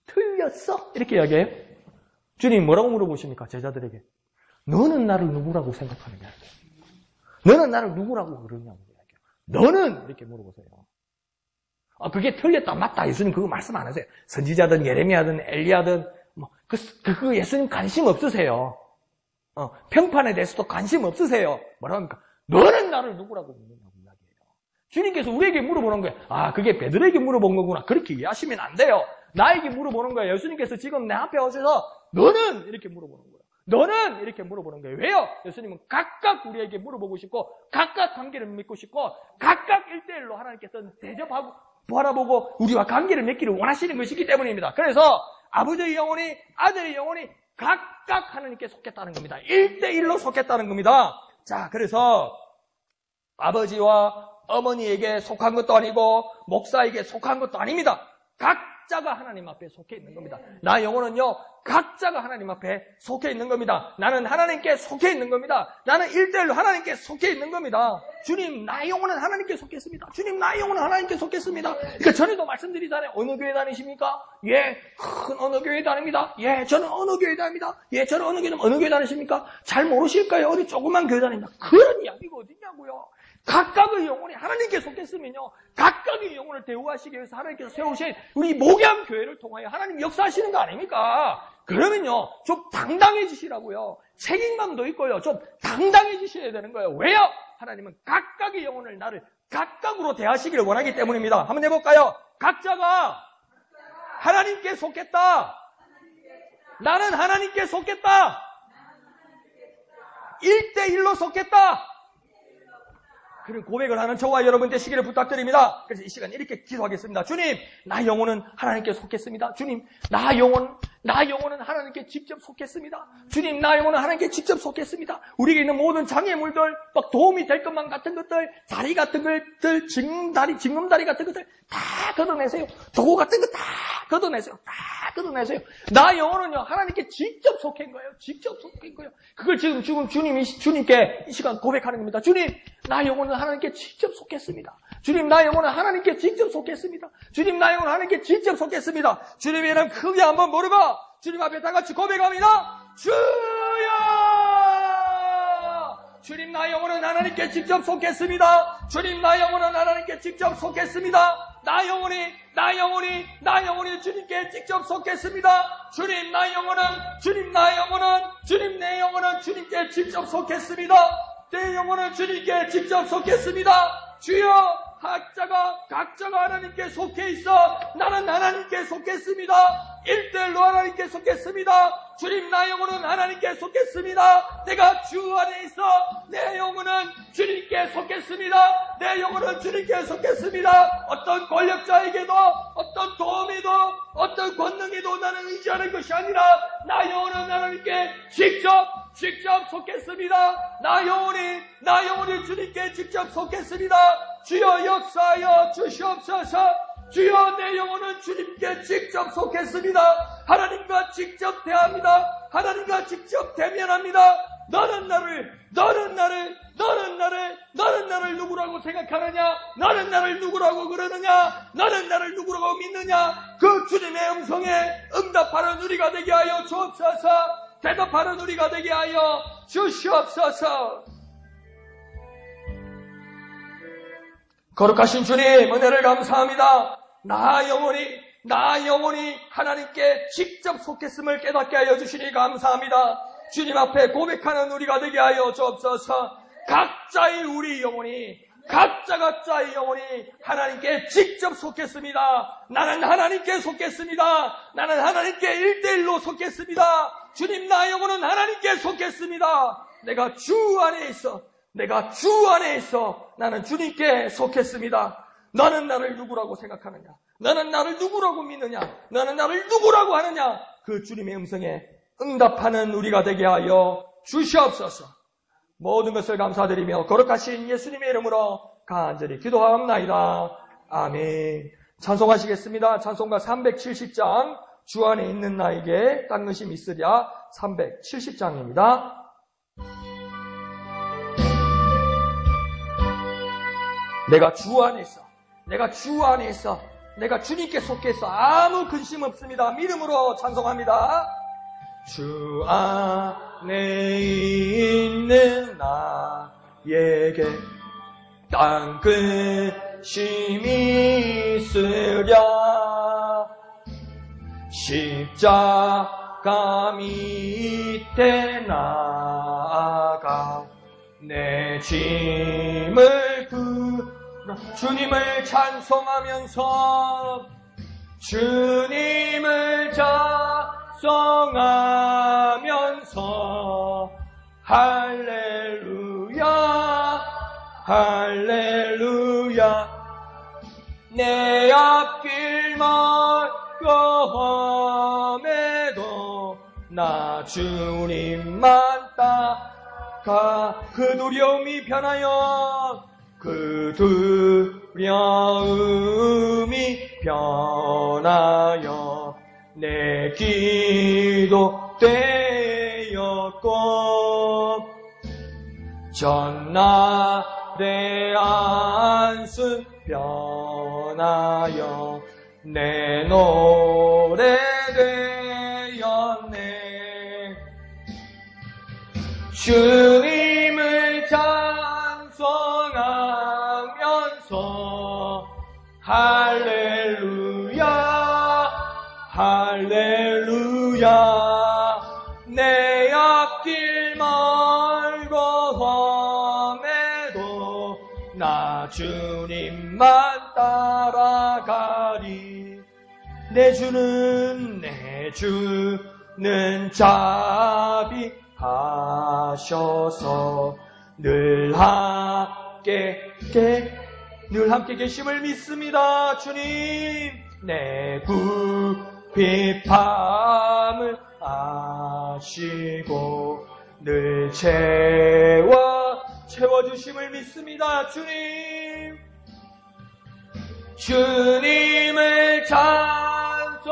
틀렸어? 이렇게 이야기해요. 주님 뭐라고 물어보십니까? 제자들에게. 너는 나를 누구라고 생각하느냐? 너는 나를 누구라고 그러냐고 이야기해요. 너는 이렇게 물어보세요. 그게 틀렸다 맞다 예수님 그거 말씀 안 하세요. 선지자든 예레미야든 엘리야든 그 예수님 관심 없으세요. 평판에 대해서도 관심 없으세요. 뭐라고 합니까? 너는 나를 누구라고 묻느냐고 이야기해요. 주님께서 우리에게 물어보는 거예요. 그게 베드로에게 물어본 거구나. 그렇게 이해하시면 안 돼요. 나에게 물어보는 거예요. 예수님께서 지금 내 앞에 오셔서 너는 이렇게 물어보는 거예요. 너는 이렇게 물어보는 거예요. 왜요? 예수님은 각각 우리에게 물어보고 싶고 각각 관계를 맺고 싶고 각각 1대1로 하나님께서 대접하고 바라보고 우리와 관계를 맺기를 원하시는 것이기 때문입니다. 그래서 아버지의 영혼이 아들의 영혼이 각각 하나님께 속했다는 겁니다. 1대1로 속했다는 겁니다. 자, 그래서 아버지와 어머니에게 속한 것도 아니고 목사에게 속한 것도 아닙니다. 각자가 하나님 앞에 속해 있는 겁니다. 나의 영혼은요, 각자가 하나님 앞에 속해 있는 겁니다. 나는 하나님께 속해 있는 겁니다. 나는 1대1로 하나님께 속해 있는 겁니다. 주님, 나의 영혼은 하나님께 속했습니다. 주님, 나의 영혼은 하나님께 속했습니다. 그러니까 전에도 말씀드리잖아요. 어느 교회 다니십니까? 예, 큰 어느 교회 다닙니다. 예, 저는 어느 교회 다닙니다. 예, 저는 어느 교회 다니십니까? 잘 모르실 거예요. 어디 조그만 교회 다닙니다. 그런 이야기가 어딨냐고요. 각각의 영혼이 하나님께 속했으면요, 각각의 영혼을 대우하시기 위해서 하나님께서 세우신 우리 목양교회를 통하여 하나님 역사하시는 거 아닙니까? 그러면요, 좀 당당해지시라고요. 책임감도 있고요. 좀 당당해지셔야 되는 거예요. 왜요? 하나님은 각각의 영혼을 나를 각각으로 대하시기를 원하기 때문입니다. 한번 해볼까요? 각자가 하나님께 속했다. 나는 하나님께 속했다. 1대1로 속했다. 그런 고백을 하는 저와 여러분 되시기를 부탁드립니다. 그래서 이 시간 이렇게 기도하겠습니다. 주님, 나 영혼은 하나님께 속했습니다. 주님, 나 영혼은 하나님께 직접 속했습니다. 주님, 나 영혼은 하나님께 직접 속했습니다. 우리에게 있는 모든 장애물들, 막 도움이 될 것만 같은 것들, 다리 같은 것들, 징검다리 같은 것들 다 걷어내세요. 도구 같은 거 다 걷어내세요. 다 걷어내세요. 나 영혼은요, 하나님께 직접 속한 거예요. 직접 속한 거예요. 그걸 지금 주님께 이 시간 고백하는 겁니다. 주님, 나 영혼은 하나님께 직접 속했습니다. 주님, 나 영혼은 하나님께 직접 속했습니다. 주님, 나 영혼은 하나님께 직접 속했습니다. 주님의 이름 크게 한번 모르고 주님 앞에 다 같이 고백합니다. 주여! 주님, 나 영혼은 하나님께 직접 속했습니다. 주님, 나 영혼은 하나님께 직접 속했습니다. 나 영혼이 주님께 직접 속했습니다. 주님, 내 영혼은 주님께 직접 속했습니다. 내 영혼은 주님께 직접 속했습니다. 주여, 각자가 하나님께 속해 있어. 나는 하나님께 속했습니다. 1대1로 하나님께 속했습니다. 주님, 나 영혼은 하나님께 속했습니다. 내가 주 안에 있어. 내 영혼은 주님께 속했습니다. 내 영혼은 주님께 속했습니다. 어떤 권력자에게도, 어떤 도움에도, 어떤 권능에도 나는 의지하는 것이 아니라 나 영혼은 하나님께 직접 속했습니다. 나 영혼이 주님께 직접 속했습니다. 주여, 역사하여 주시옵소서. 주여, 내 영혼은 주님께 직접 속했습니다. 하나님과 직접 대합니다. 하나님과 직접 대면합니다. 너는 나를 누구라고 생각하느냐? 너는 나를 누구라고 그러느냐? 너는 나를 누구라고 믿느냐? 그 주님의 음성에 응답하는 우리가 되게 하여 주옵소서. 대답하는 우리가 되게 하여 주시옵소서. 거룩하신 주님, 은혜를 감사합니다. 나 영혼이 하나님께 직접 속했음을 깨닫게 하여 주시니 감사합니다. 주님 앞에 고백하는 우리가 되게 하여 주옵소서. 각자의 영혼이 하나님께 직접 속했습니다. 나는 하나님께 속했습니다. 나는 하나님께 1대1로 속했습니다. 주님, 나 영혼은 하나님께 속했습니다. 내가 주 안에 있어. 나는 주님께 속했습니다. 너는 나를 누구라고 생각하느냐? 너는 나를 누구라고 믿느냐? 너는 나를 누구라고 하느냐? 그 주님의 음성에 응답하는 우리가 되게 하여 주시옵소서. 모든 것을 감사드리며 거룩하신 예수님의 이름으로 간절히 기도하옵나이다. 아멘. 찬송하시겠습니다. 찬송가 370장 주 안에 있는 나에게 딴 것이 있으랴. 370장입니다. 내가 주 안에 있어. 내가 주님께 속했어. 아무 근심 없습니다. 믿음으로 찬송합니다. 주 안에 있는 나에게 딴 근심이 있으랴. 십자가 밑에 나아가 내 짐을 주님을 찬송하면서 할렐루야 내 앞길 멀끔해도 나 주님만 따가 그 두려움이 변하여 내 기도 되었고 전날의 안순 변하여 내 노래 되었네. 주님을 찬송하면서 할렐루야 내 앞길 멀고 험해도 나 주님만 따라가리. 내 주는 자비하셔서 늘 함께 계심을 믿습니다. 주님, 내 부비함을 아시고 늘 채워주심을 믿습니다. 주님을 찬송하면서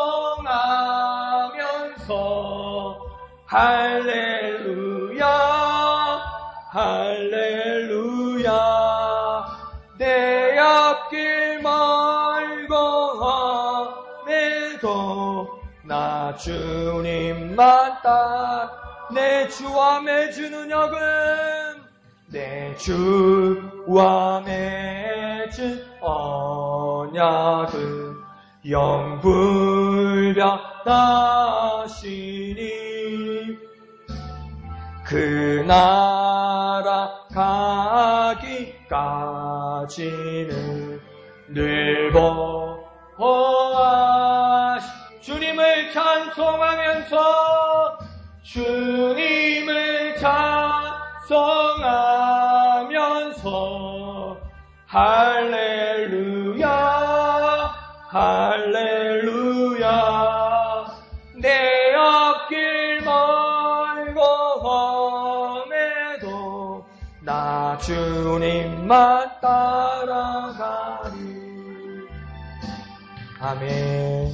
할렐루야 할렐루야 내 앞길 멀고 험해도 나 주님만 내 주와 맺은 언약은 내 주와 맺은 언약은 영불변하시니 그 나라 가기까지는 늘 보호하시 주님을 찬송하면서 할렐루야 할렐루야 내 앞길 멀고 험해도 나 주님만 따라가리. 아멘.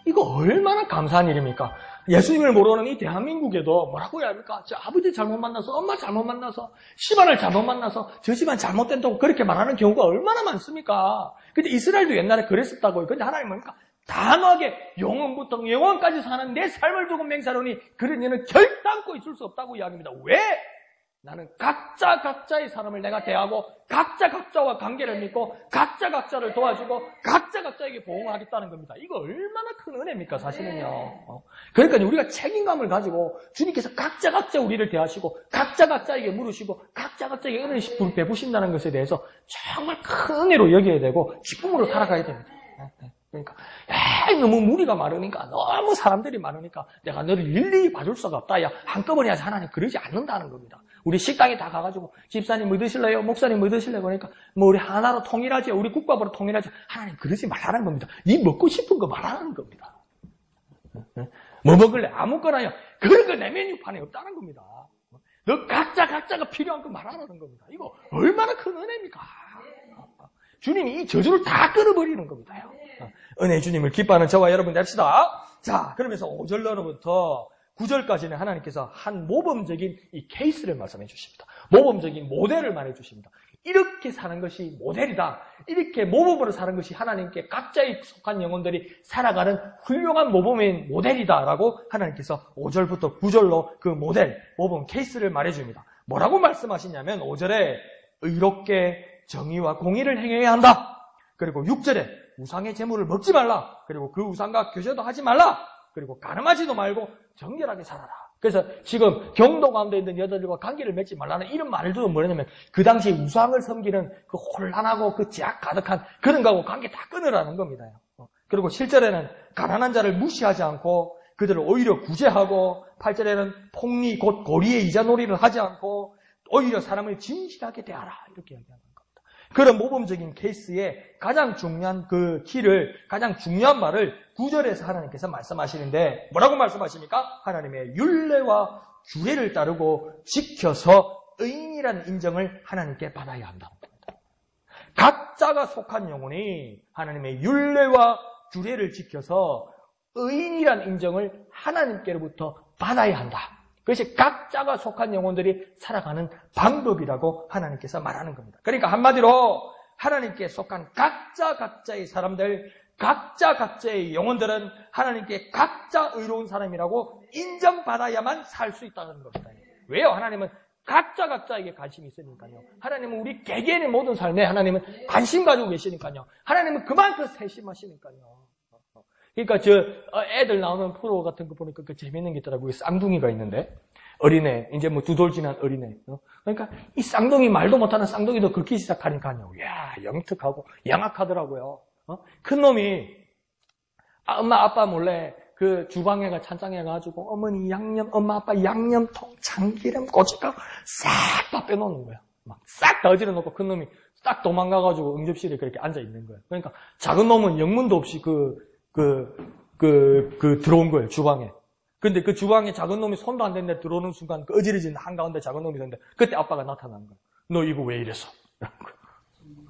이거 얼마나 감사한 일입니까? 예수님을 모르는 이 대한민국에도 뭐라고 해야 합니까? 저 아버지 잘못 만나서, 엄마 잘못 만나서, 집안을 잘못 만나서, 저 집안 잘못된다고 그렇게 말하는 경우가 얼마나 많습니까? 근데 이스라엘도 옛날에 그랬었다고요. 근데 하나님 뭡니까? 단호하게 영원부터 영원까지 사는 내 삶을 두고 맹세하노니 그런 일은 결단코 있을 수 없다고 이야기합니다. 왜? 나는 각자의 사람을 내가 대하고 각자와 관계를 맺고 각자를 도와주고 각자에게 보호하겠다는 겁니다. 이거 얼마나 큰 은혜입니까 사실은요. 그러니까 우리가 책임감을 가지고 주님께서 각자 우리를 대하시고 각자에게 물으시고 각자에게 은혜를 베푸신다는 것에 대해서 정말 큰 은혜로 여겨야 되고 기쁨으로 살아가야 됩니다. 그러니까 너무 무리가 많으니까 너무 사람들이 많으니까 내가 너를 일일이 봐줄 수가 없다. 야 한꺼번에 하지 하나님 그러지 않는다는 겁니다. 우리 식당에 다 가가지고 집사님 뭐 드실래요? 목사님 뭐 드실래요? 그러니까 뭐 우리 하나로 통일하지 우리 국밥으로 통일하지 하나님 그러지 말라는 겁니다. 이 먹고 싶은 거 말하는 겁니다. 뭐 먹을래? 아무거나요. 그런 거 내 메뉴판에 없다는 겁니다. 너 각자가 필요한 거 말하는 겁니다. 이거 얼마나 큰 은혜입니까? 주님이 이 저주를 다 끊어버리는 겁니다. 은혜 주님을 기뻐하는 저와 여러분 됩시다. 자, 그러면서 5절로부터 9절까지는 하나님께서 한 모범적인 이 케이스를 말씀해 주십니다. 모범적인 모델을 말해 주십니다. 이렇게 사는 것이 모델이다. 이렇게 모범으로 사는 것이 하나님께 각자에 속한 영혼들이 살아가는 훌륭한 모범인 모델이다라고 하나님께서 5절부터 9절로 그 모범 케이스를 말해 줍니다. 뭐라고 말씀하시냐면 5절에 의롭게 정의와 공의를 행해야 한다. 그리고 6절에 우상의 재물을 먹지 말라. 그리고 그 우상과 교제도 하지 말라. 그리고 가늠하지도 말고 정결하게 살아라. 그래서 지금 경도 가운데 있는 여자들과 관계를 맺지 말라는 이런 말도 뭐냐면 그 당시 우상을 섬기는 그 혼란하고 그 제약 가득한 그런 거하고 관계 다 끊으라는 겁니다. 그리고 7절에는 가난한 자를 무시하지 않고 그들을 오히려 구제하고 8절에는 폭리 곧 고리의 이자놀이를 하지 않고 오히려 사람을 진실하게 대하라. 이렇게 얘기하는 겁니다. 그런 모범적인 케이스에 가장 중요한 그 키를 가장 중요한 말을 9절에서 하나님께서 말씀하시는데 뭐라고 말씀하십니까? 하나님의 율례와 규례를 따르고 지켜서 의인이라는 인정을 하나님께 받아야 한다는 겁니다. 각자가 속한 영혼이 하나님의 율례와 규례를 지켜서 의인이라는 인정을 하나님께로부터 받아야 한다. 그것이 각자가 속한 영혼들이 살아가는 방법이라고 하나님께서 말하는 겁니다. 그러니까 한마디로 하나님께 속한 각자의 사람들, 각자의 영혼들은 하나님께 각자 의로운 사람이라고 인정받아야만 살 수 있다는 겁니다. 왜요? 하나님은 각자에게 관심이 있으니까요. 하나님은 우리 개개인의 모든 삶에 하나님은 관심 가지고 계시니까요. 하나님은 그만큼 세심하시니까요. 그러니까 애들 나오는 프로 같은 거 보니까 그 재밌는 게 있더라고요. 쌍둥이가 있는데 어린애 이제 뭐 2돌 지난 어린애. 그러니까 이 쌍둥이 말도 못하는 쌍둥이도 긁기 시작하니까요. 야 영특하고 양악하더라고요. 큰 놈이 엄마 아빠 몰래 그 주방에가 찬장해가지고 어머니 양념, 엄마 아빠 양념통, 참기름, 고춧가루 싹 다 빼놓는 거야. 막 싹 다 어지러 놓고 큰 놈이 딱 도망가가지고 응접실에 그렇게 앉아 있는 거예요. 그러니까 작은 놈은 영문도 없이 들어온 거예요, 주방에. 근데 그 주방에 작은 놈이 손도 안 댔는데 들어오는 순간 그 어지러진 한가운데 작은 놈이 있었는데 그때 아빠가 나타나는 거예요. 너 이거 왜 이랬어?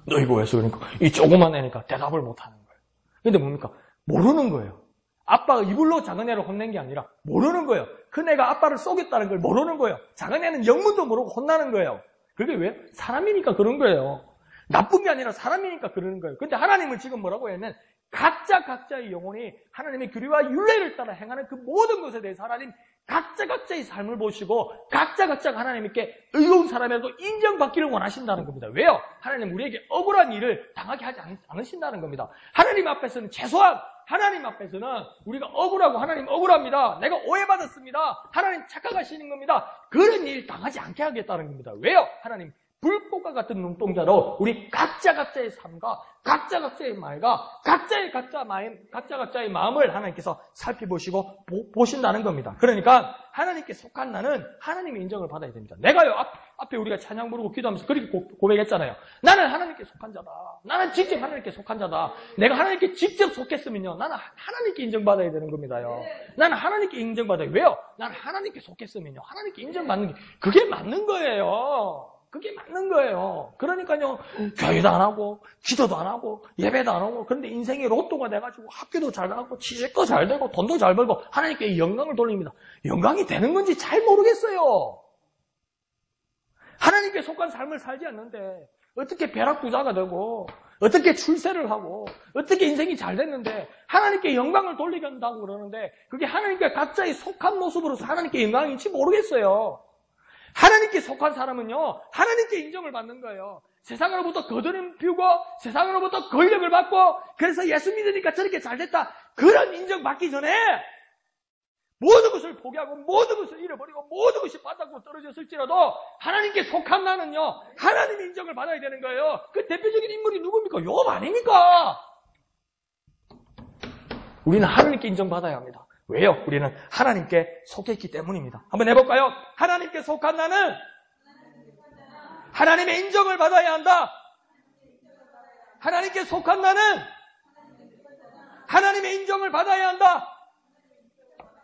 너 이거 왜 했어? 그러니까 이 조그만 애니까 대답을 못 하는 거예요. 근데 뭡니까? 모르는 거예요. 아빠가 이불로 작은 애를 혼낸 게 아니라 모르는 거예요. 큰 애가 아빠를 쏘겠다는 걸 모르는 거예요. 작은 애는 영문도 모르고 혼나는 거예요. 그게 왜? 사람이니까 그런 거예요. 나쁜 게 아니라 사람이니까 그러는 거예요. 근데 하나님은 지금 뭐라고 했냐면 각자의 영혼이 하나님의 규례와 율례를 따라 행하는 그 모든 것에 대해서 하나님 각자의 삶을 보시고 각자가 하나님께 의로운 사람이라도 인정받기를 원하신다는 겁니다. 왜요? 하나님 우리에게 억울한 일을 당하게 하지 않으신다는 겁니다. 하나님 앞에서는 최소한 하나님 앞에서는 우리가 억울하고 하나님 억울합니다. 내가 오해받았습니다. 하나님 착각하시는 겁니다. 그런 일 당하지 않게 하겠다는 겁니다. 왜요? 하나님 불꽃과 같은 눈동자로 우리 각자의 삶과 각자의 말과 각자의 마음을 하나님께서 살펴보시고 보신다는 겁니다. 그러니까 하나님께 속한 나는 하나님의 인정을 받아야 됩니다. 내가요 앞에 우리가 찬양 부르고 기도하면서 그렇게 고백했잖아요. 나는 하나님께 속한 자다. 나는 직접 하나님께 속한 자다. 내가 하나님께 직접 속했으면요 나는 하나님께 인정받아야 되는 겁니다요. 나는 하나님께 인정받아요. 왜요? 나는 하나님께 속했으면요 하나님께 인정받는 게 그게 맞는 거예요. 그게 맞는 거예요. 그러니까요, 교회도 안 하고, 기도도 안 하고, 예배도 안 하고, 그런데 인생이 로또가 돼가지고 학교도 잘 나가고, 취직도 잘 되고, 돈도 잘 벌고, 하나님께 영광을 돌립니다. 영광이 되는 건지 잘 모르겠어요. 하나님께 속한 삶을 살지 않는데, 어떻게 벼락부자가 되고, 어떻게 출세를 하고, 어떻게 인생이 잘 됐는데, 하나님께 영광을 돌리겠다고 그러는데, 그게 하나님께 각자의 속한 모습으로서 하나님께 영광인지 모르겠어요. 하나님께 속한 사람은요, 하나님께 인정을 받는 거예요. 세상으로부터 거드름 피우고, 세상으로부터 권력을 받고, 그래서 예수 믿으니까 저렇게 잘 됐다. 그런 인정 받기 전에, 모든 것을 포기하고, 모든 것을 잃어버리고, 모든 것이 바닥으로 떨어졌을지라도, 하나님께 속한 나는요, 하나님의 인정을 받아야 되는 거예요. 그 대표적인 인물이 누굽니까? 욥 아닙니까? 우리는 하나님께 인정받아야 합니다. 왜요? 우리는 하나님께 속했기 때문입니다. 한번 해볼까요? 하나님께 속한 나는 하나님의 인정을 받아야 한다. 하나님께 속한 나는 하나님의 인정을 받아야 한다.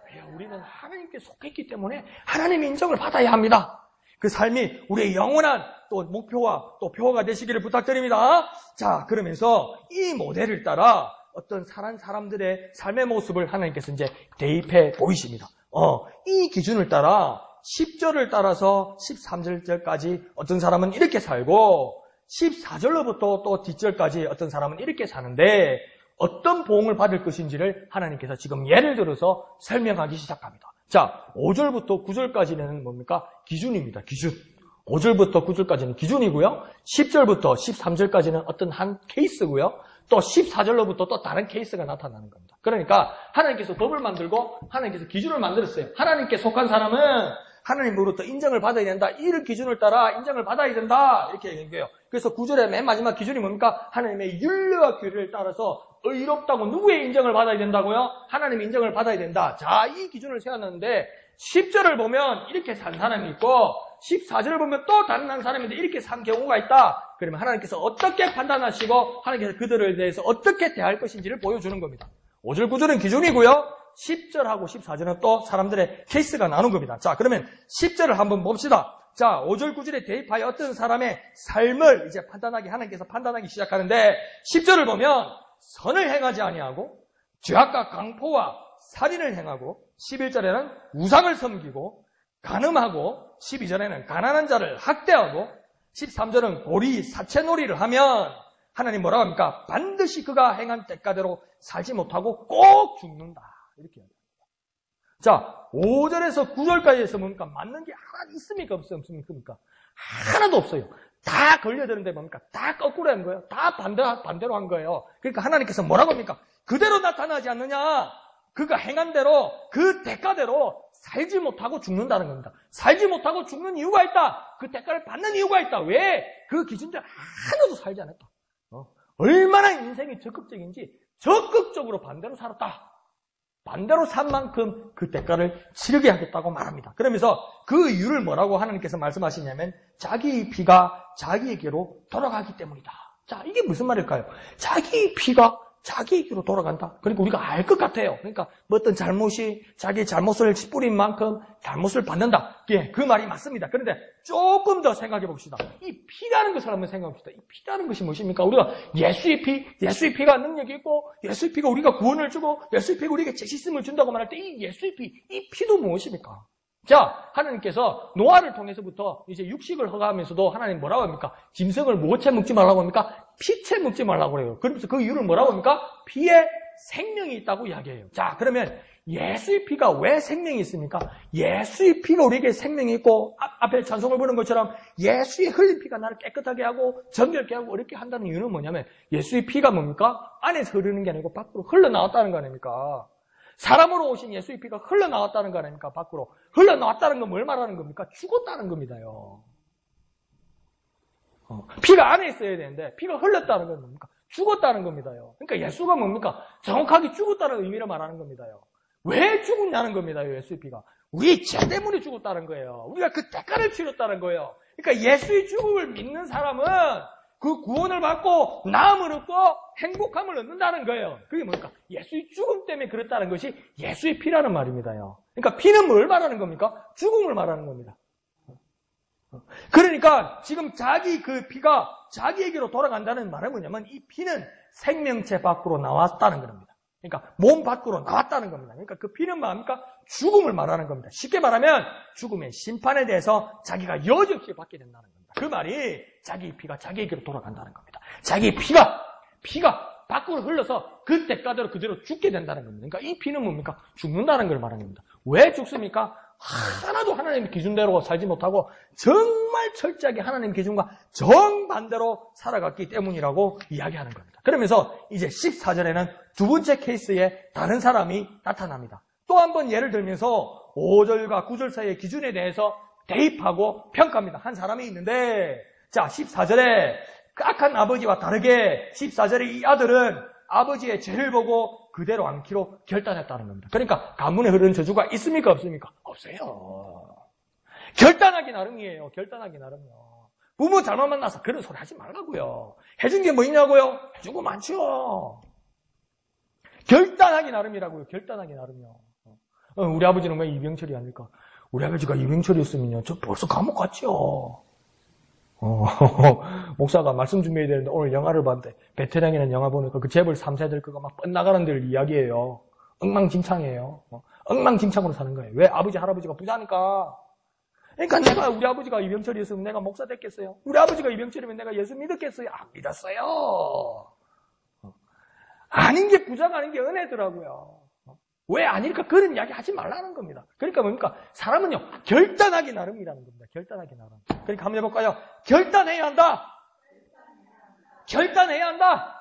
왜요? 우리는 하나님께 속했기 때문에 하나님의 인정을 받아야 합니다. 그 삶이 우리의 영원한 또 목표와 또 표어가 되시기를 부탁드립니다. 자, 그러면서 이 모델을 따라 어떤 사람들의 삶의 모습을 하나님께서 이제 대입해 보이십니다. 이 기준을 따라 10절을 따라서 13절까지 어떤 사람은 이렇게 살고 14절로부터 또 뒷절까지 어떤 사람은 이렇게 사는데 어떤 보응을 받을 것인지를 하나님께서 지금 예를 들어서 설명하기 시작합니다. 자, 5절부터 9절까지는 뭡니까? 기준입니다. 기준. 5절부터 9절까지는 기준이고요. 10절부터 13절까지는 어떤 한 케이스고요. 또 14절로부터 또 다른 케이스가 나타나는 겁니다. 그러니까 하나님께서 법을 만들고 하나님께서 기준을 만들었어요. 하나님께 속한 사람은 하나님으로부터 인정을 받아야 된다. 이 기준을 따라 인정을 받아야 된다. 이렇게 얘기한 거예요. 그래서 9절의 맨 마지막 기준이 뭡니까? 하나님의 율례와 규례를 따라서 의롭다고 누구의 인정을 받아야 된다고요? 하나님의 인정을 받아야 된다. 자, 이 기준을 세웠는데 10절을 보면 이렇게 산 사람이 있고 14절을 보면 또 다른 한 사람인데 이렇게 산 경우가 있다. 그러면 하나님께서 어떻게 판단하시고 하나님께서 그들에 대해서 어떻게 대할 것인지를 보여주는 겁니다. 5절, 9절은 기준이고요. 10절하고 14절은 또 사람들의 케이스가 나눈 겁니다. 자, 그러면 10절을 한번 봅시다. 자, 5절, 9절에 대입하여 어떤 사람의 삶을 이제 하나님께서 판단하기 시작하는데 10절을 보면 선을 행하지 아니하고 죄악과 강포와 살인을 행하고 11절에는 우상을 섬기고 간음하고 12절에는 가난한 자를 학대하고 13절은 고리, 사채놀이를 하면 하나님 뭐라고 합니까? 반드시 그가 행한 대가대로 살지 못하고 꼭 죽는다. 이렇게 합니다. 자, 5절에서 9절까지 해서 뭡니까? 맞는 게 하나 있습니까? 없습니까? 하나도 없어요. 다 걸려드는데 뭡니까? 다 거꾸로 한 거예요. 다 반대로 한 거예요. 그러니까 하나님께서 뭐라고 합니까? 그대로 나타나지 않느냐? 그가 행한 대로, 그 대가대로 살지 못하고 죽는다는 겁니다. 살지 못하고 죽는 이유가 있다. 그 대가를 받는 이유가 있다. 왜? 그 기준대로 하나도 살지 않았다. 얼마나 인생이 적극적인지 적극적으로 반대로 살았다. 반대로 산 만큼 그 대가를 치르게 하겠다고 말합니다. 그러면서 그 이유를 뭐라고 하나님께서 말씀하시냐면 자기 피가 자기에게로 돌아가기 때문이다. 자, 이게 무슨 말일까요? 자기 피가 자기에게로 돌아간다. 그러니까 우리가 알 것 같아요. 그러니까 뭐 어떤 잘못이 자기 잘못을 뿌린 만큼 잘못을 받는다. 예, 그 말이 맞습니다. 그런데 조금 더 생각해 봅시다. 이 피라는 것을 한번 생각해 봅시다. 이 피라는 것이 무엇입니까? 우리가 예수의 피가 능력이 있고 예수의 피가 우리가 구원을 주고 예수의 피가 우리에게 죄씻음을 준다고 말할 때 이 예수의 피, 이 피도 무엇입니까? 자, 하나님께서 노아를 통해서부터 이제 육식을 허가하면서도 하나님 뭐라고 합니까? 짐승을 무엇에 먹지 말라고 합니까? 피채 먹지 말라고 그래요. 그러면서 그 이유를 뭐라고 합니까? 피에 생명이 있다고 이야기해요. 자, 그러면 예수의 피가 왜 생명이 있습니까? 예수의 피가 우리에게 생명이 있고 앞에 찬송을 부른 것처럼 예수의 흘린 피가 나를 깨끗하게 하고 정결케 하고 어렵게 한다는 이유는 뭐냐면 예수의 피가 뭡니까? 안에서 흐르는 게 아니고 밖으로 흘러나왔다는 거 아닙니까? 사람으로 오신 예수의 피가 흘러나왔다는 거 아닙니까? 밖으로. 흘러나왔다는 건 뭘 말하는 겁니까? 죽었다는 겁니다요. 피가 안에 있어야 되는데 피가 흘렀다는 건 뭡니까? 죽었다는 겁니다요. 그러니까 예수가 뭡니까? 정확하게 죽었다는 의미를 말하는 겁니다요. 왜 죽었냐는 겁니다요. 예수의 피가. 우리 죄 때문에 죽었다는 거예요. 우리가 그 대가를 치렀다는 거예요. 그러니까 예수의 죽음을 믿는 사람은 그 구원을 받고 나음을 얻고 행복함을 얻는다는 거예요. 그게 뭡니까? 예수의 죽음 때문에 그렇다는 것이 예수의 피라는 말입니다요. 그러니까 피는 뭘 말하는 겁니까? 죽음을 말하는 겁니다. 그러니까 지금 자기 그 피가 자기에게로 돌아간다는 말은 뭐냐면 이 피는 생명체 밖으로 나왔다는 겁니다. 그러니까 몸 밖으로 나왔다는 겁니다. 그러니까 그 피는 뭡니까? 죽음을 말하는 겁니다. 쉽게 말하면 죽음의 심판에 대해서 자기가 여지없이 받게 된다는 겁니다. 그 말이 자기 피가 자기에게로 돌아간다는 겁니다. 자기 피가 밖으로 흘러서 그 대가대로 그대로 죽게 된다는 겁니다. 그러니까 이 피는 뭡니까? 죽는다는 걸 말하는 겁니다. 왜 죽습니까? 하나도 하나님의 기준대로 살지 못하고 정말 철저하게 하나님의 기준과 정반대로 살아갔기 때문이라고 이야기하는 겁니다. 그러면서 이제 14절에는 두 번째 케이스에 다른 사람이 나타납니다. 또 한 번 예를 들면서 5절과 9절 사이의 기준에 대해서 대입하고 평가합니다. 한 사람이 있는데 자 14절에 그 악한 아버지와 다르게 14절에 이 아들은 아버지의 죄를 보고 그대로 안기로 결단했다는 겁니다. 그러니까 가문에 흐르는 저주가 있습니까? 없습니까? 없어요. 결단하기 나름이에요. 결단하기 나름이요. 부모 잘못 만나서 그런 소리 하지 말라고요. 해준 게 뭐 있냐고요? 해준 거 많죠. 결단하기 나름이라고요. 결단하기 나름이요. 우리 아버지는 왜 이병철이 아닐까? 우리 아버지가 이병철이었으면요. 저 벌써 감옥 갔죠. 목사가 말씀 준비해야 되는데 오늘 영화를 봤는데 베테랑이라는 영화 보니까 그 재벌 3세들 그거 막 뻔나가는 데를 이야기해요. 엉망진창이에요. 엉망진창으로 사는 거예요. 왜? 아버지 할아버지가 부자니까. 그러니까 내가 우리 아버지가 이병철이었으면 내가 목사 됐겠어요? 우리 아버지가 이병철이면 내가 예수 믿었겠어요? 안 믿었어요. 아닌 게 부자가 아닌 게 은혜더라고요. 왜 아닐까? 그런 이야기 하지 말라는 겁니다. 그러니까 뭡니까? 사람은요, 결단하기 나름이라는 겁니다. 결단하기 나름. 그러니까 한번 해볼까요? 결단해야 한다. 결단해야 한다.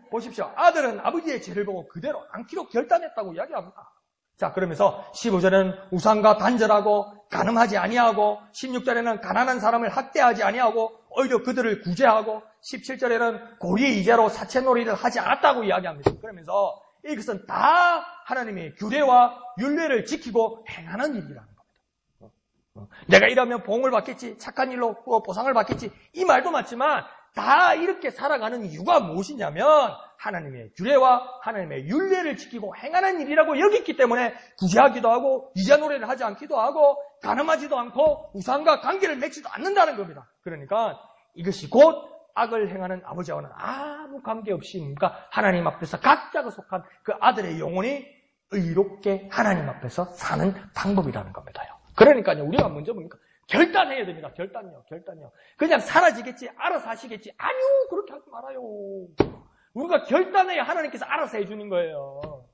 보십시오. 아들은 아버지의 죄를 보고 그대로 안기로 결단했다고 이야기합니다. 자, 그러면서 15절에는 우상과 단절하고 간음하지 아니하고 16절에는 가난한 사람을 학대하지 아니하고 오히려 그들을 구제하고 17절에는 고리 이자로 사채놀이를 하지 않았다고 이야기합니다. 그러면서 이것은 다 하나님의 규례와 율례를 지키고 행하는 일이라는 겁니다. 내가 이러면 봉을 받겠지, 착한 일로 보상을 받겠지, 이 말도 맞지만 다 이렇게 살아가는 이유가 무엇이냐면 하나님의 규례와 하나님의 율례를 지키고 행하는 일이라고 여겼기 때문에 구제하기도 하고 이자노래를 하지 않기도 하고 가늠하지도 않고 우상과 관계를 맺지도 않는다는 겁니다. 그러니까 이것이 곧 악을 행하는 아버지와는 아무 관계없이 그러니까 하나님 앞에서 각자가 속한 그 아들의 영혼이 의롭게 하나님 앞에서 사는 방법이라는 겁니다요. 그러니까요, 우리가 먼저 뭡니까? 결단해야 됩니다. 결단요. 그냥 사라지겠지, 알아서 하시겠지. 아니요, 그렇게 하지 말아요. 우리가 결단해야 하나님께서 알아서 해주는 거예요.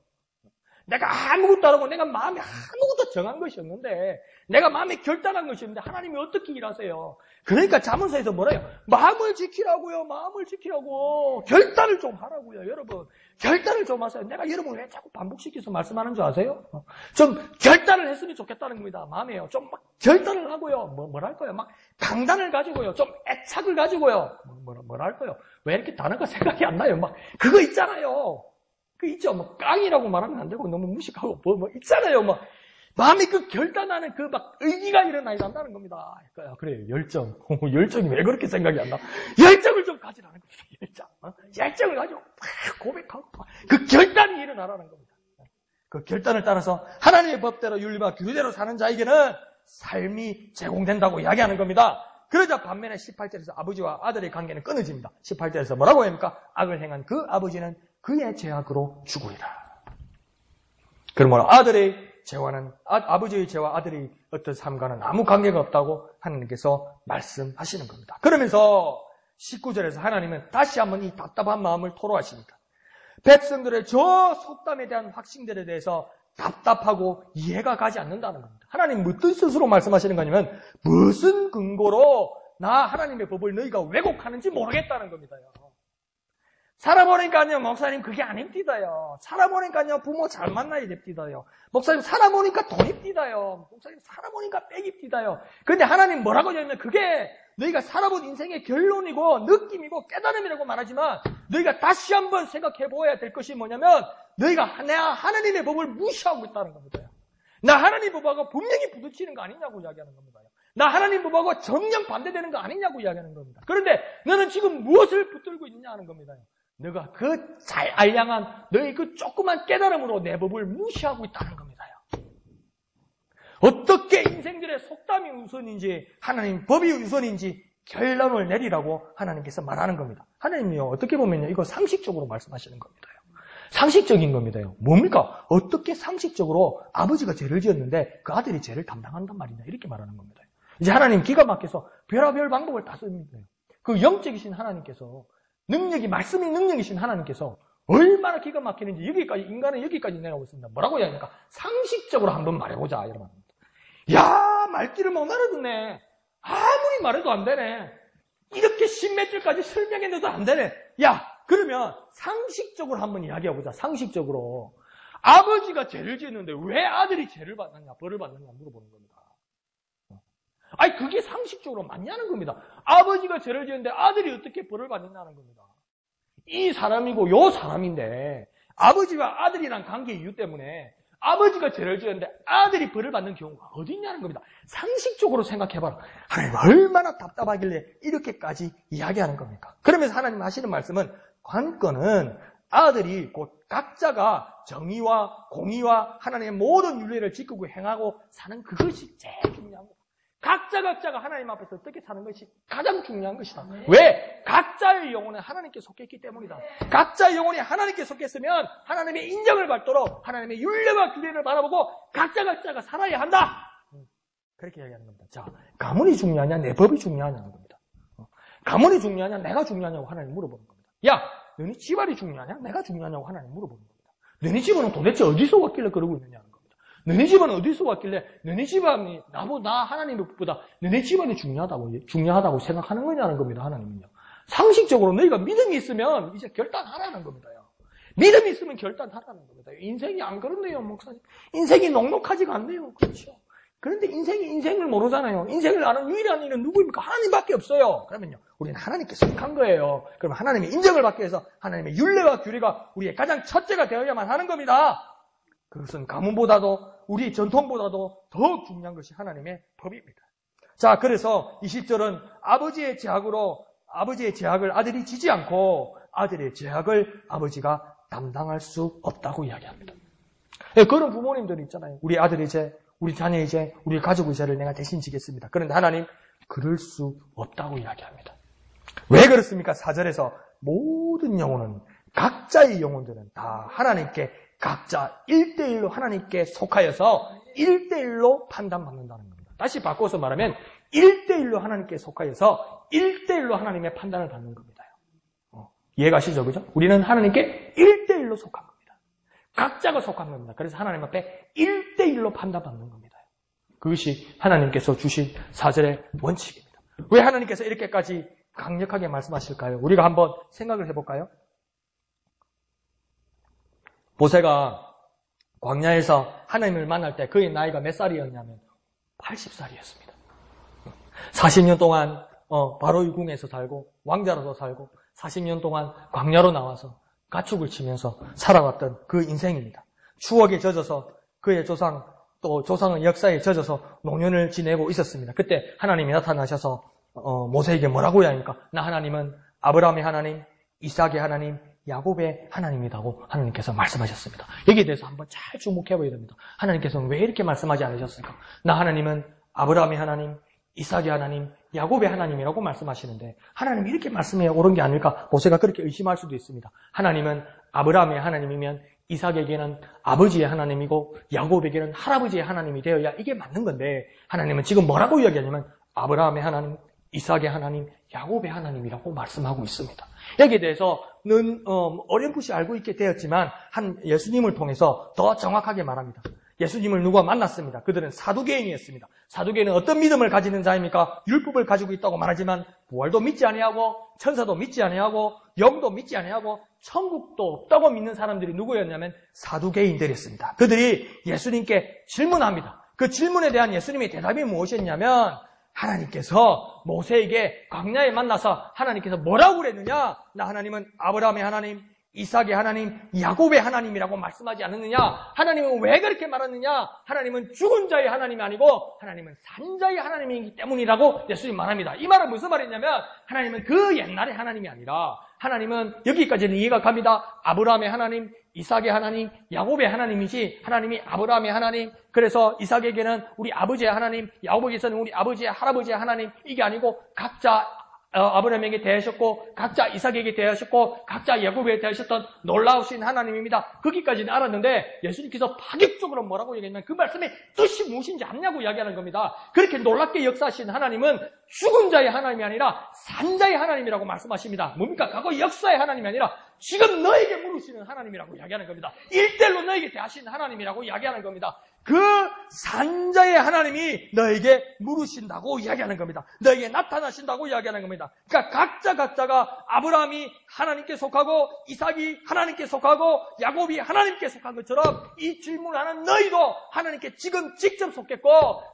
내가 아무것도 안 하고 내가 마음에 아무것도 정한 것이 없는데 내가 마음에 결단한 것이 없는데 하나님이 어떻게 일하세요? 그러니까 잠언서에서 뭐래요? 마음을 지키라고요. 마음을 지키라고. 결단을 좀 하라고요. 여러분. 결단을 좀 하세요. 내가 여러분을 왜 자꾸 반복시켜서 말씀하는 줄 아세요? 좀 결단을 했으면 좋겠다는 겁니다. 마음에요. 좀 막 결단을 하고요. 뭐랄까요? 막 강단을 가지고요. 좀 애착을 가지고요. 뭐랄까요? 왜 이렇게 단어가 생각이 안 나요? 막 그거 있잖아요. 그 있죠. 뭐 깡이라고 말하면 안 되고 너무 무식하고 뭐 있잖아요. 뭐 마음이 그 결단하는 그 막 의기가 일어나야 한다는 겁니다. 그래요. 열정. 열정이 왜 그렇게 생각이 안 나? 열정을 좀 가지라는 겁니다. 열정. 열정을 가지고 막 고백하고 그 결단이 일어나라는 겁니다. 그 결단을 따라서 하나님의 법대로 윤리와 규례대로 사는 자에게는 삶이 제공된다고 이야기하는 겁니다. 그러자 반면에 18절에서 아버지와 아들의 관계는 끊어집니다. 18절에서 뭐라고 합니까? 악을 행한 그 아버지는 그의 죄악으로 죽으리라. 그러므로 아들의 죄와는 아버지의 죄와 아들의 어떤 삶과는 아무 관계가 없다고 하나님께서 말씀하시는 겁니다. 그러면서 19절에서 하나님은 다시 한번 이 답답한 마음을 토로하십니다. 백성들의 저 속담에 대한 확신들에 대해서 답답하고 이해가 가지 않는다는 겁니다. 하나님 무슨 스스로 말씀하시는 거냐면 무슨 근거로 나 하나님의 법을 너희가 왜곡하는지 모르겠다는 겁니다요. 살아보니까요, 목사님 그게 아닙니다요. 살아보니까요, 부모 잘 만나야 됩니다요. 목사님 살아보니까 돈입니다요. 목사님 살아보니까 빽입니다요. 그런데 하나님 뭐라고 하냐면 그게 너희가 살아본 인생의 결론이고 느낌이고 깨달음이라고 말하지만 너희가 다시 한번 생각해 보아야 될 것이 뭐냐면 너희가 내가 하나님의 법을 무시하고 있다는 겁니다. 나 하나님 법하고 분명히 부딪히는 거 아니냐고 이야기하는 겁니다. 나 하나님 법하고 정령 반대되는 거 아니냐고 이야기하는 겁니다. 그런데 너는 지금 무엇을 붙들고 있느냐 하는 겁니다. 너가 그 잘 알량한 너희 그 조그만 깨달음으로 내 법을 무시하고 있다는 겁니다. 어떻게 인생들의 속담이 우선인지 하나님 법이 우선인지 결론을 내리라고 하나님께서 말하는 겁니다. 하나님이요 어떻게 보면요 이거 상식적으로 말씀하시는 겁니다. 상식적인 겁니다요. 뭡니까? 어떻게 상식적으로 아버지가 죄를 지었는데 그 아들이 죄를 담당한단 말이냐 이렇게 말하는 겁니다. 이제 하나님 기가 막혀서 별의별 방법을 다 씁니다. 그 영적이신 하나님께서 말씀이 능력이신 하나님께서 얼마나 기가 막히는지 여기까지 인간은 여기까지 내려오고 있습니다. 뭐라고 이야기하니까 상식적으로 한번 말해보자 이런 말입니다. 야 말귀를 못 알아듣네. 아무리 말해도 안 되네. 이렇게 십몇 줄까지 설명했는데도 안 되네. 야 그러면 상식적으로 한번 이야기해보자. 상식적으로 아버지가 죄를 지었는데 왜 아들이 죄를 받느냐 벌을 받느냐 물어보는 겁니다. 아니 그게 상식적으로 맞냐는 겁니다. 아버지가 죄를 지었는데 아들이 어떻게 벌을 받느냐는 겁니다. 이 사람이고 요 사람인데 아버지와 아들이란 관계 이유 때문에 아버지가 죄를 지었는데 아들이 벌을 받는 경우가 어디 있냐는 겁니다. 상식적으로 생각해봐라. 하나님 얼마나 답답하길래 이렇게까지 이야기하는 겁니까? 그러면서 하나님 하시는 말씀은 관건은 아들이 곧 각자가 정의와 공의와 하나님의 모든 윤리를 지키고 행하고 사는 그것이 제일 중요한 겁니다. 각자가 하나님 앞에서 어떻게 사는 것이 가장 중요한 것이다. 왜? 각자의 영혼은 하나님께 속했기 때문이다. 각자의 영혼이 하나님께 속했으면 하나님의 인정을 받도록 하나님의 윤례와 규례를 바라보고 각자가 살아야 한다. 그렇게 이야기하는 겁니다. 자, 가문이 중요하냐 내 법이 중요하냐는 겁니다. 가문이 중요하냐 내가 중요하냐고 하나님 물어보는 겁니다. 야, 너네 집안이 중요하냐 내가 중요하냐고 하나님 물어보는 겁니다. 너네 집안은 도대체 어디서 왔길래 그러고 있느냐는 겁니다. 너네 집안은 어디서 왔길래 너네 집안이 나 하나님의 법보다 너네 집안이 중요하다고 생각하는 거냐는 겁니다. 하나님은요. 상식적으로 너희가 믿음이 있으면 이제 결단하라는 겁니다. 믿음이 있으면 결단하라는 겁니다. 인생이 안 그렇네요, 목사님. 인생이 녹록하지가 않네요. 그렇죠. 그런데 인생을 모르잖아요. 인생을 아는 유일한 이는 누구입니까? 하나님밖에 없어요. 그러면요, 우리는 하나님께 속한 거예요. 그럼 하나님의 인정을 받기 위해서 하나님의 윤례와 규례가 우리의 가장 첫째가 되어야만 하는 겁니다. 그것은 가문보다도 우리 전통보다도 더욱 중요한 것이 하나님의 법입니다. 자, 그래서 20절은 아버지의 죄악을 아들이 지지 않고 아들의 죄악을 아버지가 담당할 수 없다고 이야기합니다. 그런 부모님들이 있잖아요. 우리 아들의 죄, 우리 자녀의 죄, 우리 가족의 죄를 내가 대신 지겠습니다. 그런데 하나님 그럴 수 없다고 이야기합니다. 왜 그렇습니까? 4절에서 모든 영혼은 각자의 영혼들은 다 하나님께 각자 1대1로 하나님께 속하여서 1대1로 판단받는다는 겁니다. 다시 바꿔서 말하면 1대1로 하나님께 속하여서 1대1로 하나님의 판단을 받는 겁니다. 이해가시죠? 그죠? 우리는 하나님께 1대1로 속한 겁니다. 각자가 속한 겁니다. 그래서 하나님 앞에 1대1로 판단받는 겁니다. 그것이 하나님께서 주신 4절의 원칙입니다. 왜 하나님께서 이렇게까지 강력하게 말씀하실까요? 우리가 한번 생각을 해볼까요? 모세가 광야에서 하나님을 만날 때 그의 나이가 몇 살이었냐면 80살이었습니다. 40년 동안 바로의 궁에서 살고 왕자로서 살고 40년 동안 광야로 나와서 가축을 치면서 살아왔던 그 인생입니다. 추억에 젖어서 그의 조상, 또 조상의 역사에 젖어서 노년을 지내고 있었습니다. 그때 하나님이 나타나셔서 모세에게 뭐라고 해야 합니까? 나 하나님은 아브라함의 하나님, 이삭의 하나님, 야곱의 하나님이라고 하나님께서 말씀하셨습니다. 여기에 대해서 한번 잘 주목해 봐야 됩니다. 하나님께서는 왜 이렇게 말씀하지 않으셨을까? 나 하나님은 아브라함의 하나님, 이삭의 하나님, 야곱의 하나님이라고 말씀하시는데 하나님이 이렇게 말씀해 옳은 게 아닐까? 모세가 그렇게 의심할 수도 있습니다. 하나님은 아브라함의 하나님이면 이삭에게는 아버지의 하나님이고 야곱에게는 할아버지의 하나님이 되어야 이게 맞는 건데 하나님은 지금 뭐라고 이야기하냐면 아브라함의 하나님, 이삭의 하나님, 야곱의 하나님이라고 말씀하고 있습니다. 여기에 대해서는 어렴풋이 알고 있게 되었지만 한 예수님을 통해서 더 정확하게 말합니다. 예수님을 누가 만났습니다. 그들은 사두개인이었습니다. 사두개인은 어떤 믿음을 가지는 자입니까? 율법을 가지고 있다고 말하지만 부활도 믿지 아니하고 천사도 믿지 아니하고 영도 믿지 아니하고 천국도 없다고 믿는 사람들이 누구였냐면 사두개인들이었습니다. 그들이 예수님께 질문합니다. 그 질문에 대한 예수님의 대답이 무엇이었냐면 하나님께서 모세에게 광야에 만나서 하나님께서 뭐라고 그랬느냐? 나 하나님은 아브라함의 하나님, 이삭의 하나님, 야곱의 하나님이라고 말씀하지 않았느냐? 하나님은 왜 그렇게 말했느냐? 하나님은 죽은 자의 하나님이 아니고 하나님은 산 자의 하나님이기 때문이라고 예수님 말합니다. 이 말은 무슨 말이냐면 하나님은 그 옛날의 하나님이 아니라 하나님은 여기까지는 이해가 갑니다. 아브라함의 하나님, 이삭의 하나님, 야곱의 하나님이지 하나님이 아브라함의 하나님, 그래서 이삭에게는 우리 아버지의 하나님, 야곱에게서는 우리 아버지의 할아버지의 하나님, 이게 아니고 각자 아브라함에게 대하셨고 각자 이삭에게 대하셨고 각자 야곱에게 대하셨던 놀라우신 하나님입니다. 거기까지는 알았는데 예수님께서 파격적으로 뭐라고 얘기했냐면 그 말씀의 뜻이 무엇인지 아냐고 이야기하는 겁니다. 그렇게 놀랍게 역사하신 하나님은 죽은 자의 하나님이 아니라 산 자의 하나님이라고 말씀하십니다. 뭡니까? 과거 역사의 하나님이 아니라 지금 너에게 물으시는 하나님이라고 이야기하는 겁니다. 일대일로 너에게 대하시는 하나님이라고 이야기하는 겁니다. 그 산자의 하나님이 너에게 물으신다고 이야기하는 겁니다. 너에게 나타나신다고 이야기하는 겁니다. 그러니까 각자가 아브라함이 하나님께 속하고 이삭이 하나님께 속하고 야곱이 하나님께 속한 것처럼 이 질문하는 너희도 하나님께 지금 직접 속했고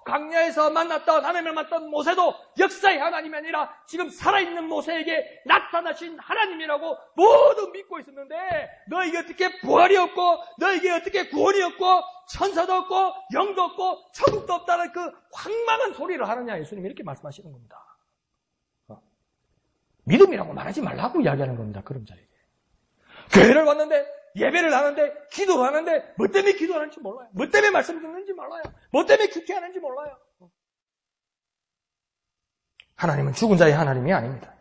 광야에서 만났던 하나님을 만났던 모세도 역사의 하나님이 아니라 지금 살아있는 모세에게 나타나신 하나님이라고 모두 믿고 있었는데 너에게 어떻게 부활이 없고 너에게 어떻게 구원이 없고 천사도 없고 영도 없고 천국도 없다는 그 황망한 소리를 하느냐 예수님이 이렇게 말씀하시는 겁니다. 믿음이라고 말하지 말라고 이야기하는 겁니다. 그런 자에게. 교회를 왔는데 예배를 하는데 기도를 하는데 뭐 때문에 기도하는지 몰라요. 뭐 때문에 말씀 듣는지 몰라요. 뭐 때문에 기도하는지 몰라요. 하나님은 죽은 자의 하나님이 아닙니다.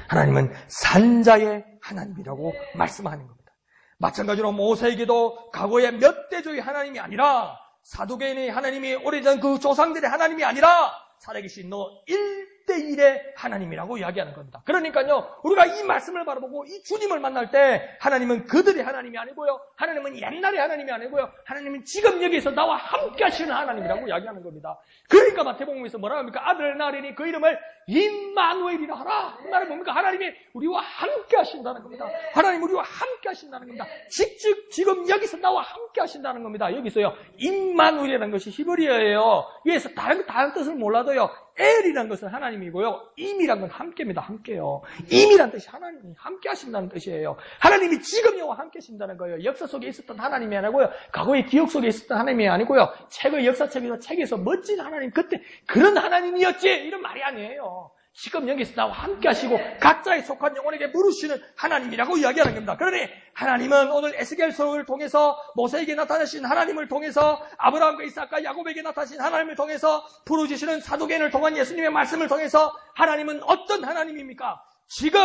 하나님은 산 자의 하나님이라고 말씀하는 겁니다. 마찬가지로 모세에게도 과거의 몇 대조의 하나님이 아니라 사두개인의 하나님이 오래전 그 조상들의 하나님이 아니라 살아계신 너 1대1의 하나님이라고 이야기하는 겁니다. 그러니까요 우리가 이 말씀을 바라보고 이 주님을 만날 때 하나님은 그들의 하나님이 아니고요 하나님은 옛날의 하나님이 아니고요 하나님은 지금 여기서 나와 함께 하시는 하나님이라고 이야기하는 겁니다. 그러니까 마태복음에서 뭐라고 합니까? 아들 낳으리니 그 이름을 임마누엘이라 하라. 그 말은 뭡니까? 하나님이 우리와 함께 하신다는 겁니다. 하나님 우리와 함께 하신다는 겁니다. 직접 지금 여기서 나와 함께 하신다는 겁니다. 여기서요 임마누엘이라는 것이 히브리어예요. 여기서 다른 뜻을 몰라도요 엘이라는 것은 하나님이고요 임이라는 건 함께입니다. 함께요. 임이라는 뜻이 하나님이 함께 하신다는 뜻이에요. 하나님이 지금 여와 함께 하신다는 거예요. 역사 속에 있었던 하나님이 아니고요 과거의 기억 속에 있었던 하나님이 아니고요 책의 역사책에서 멋진 하나님 그때 그런 하나님이었지 이런 말이 아니에요. 지금 여기서 나와 함께 하시고 각자에 속한 영혼에게 물으시는 하나님이라고 이야기하는 겁니다. 그러니 하나님은 오늘 에스겔서를 통해서 모세에게 나타나신 하나님을 통해서 아브라함과 이삭과 야곱에게 나타나신 하나님을 통해서 부르짖으시는 사도개인을 통한 예수님의 말씀을 통해서 하나님은 어떤 하나님입니까? 지금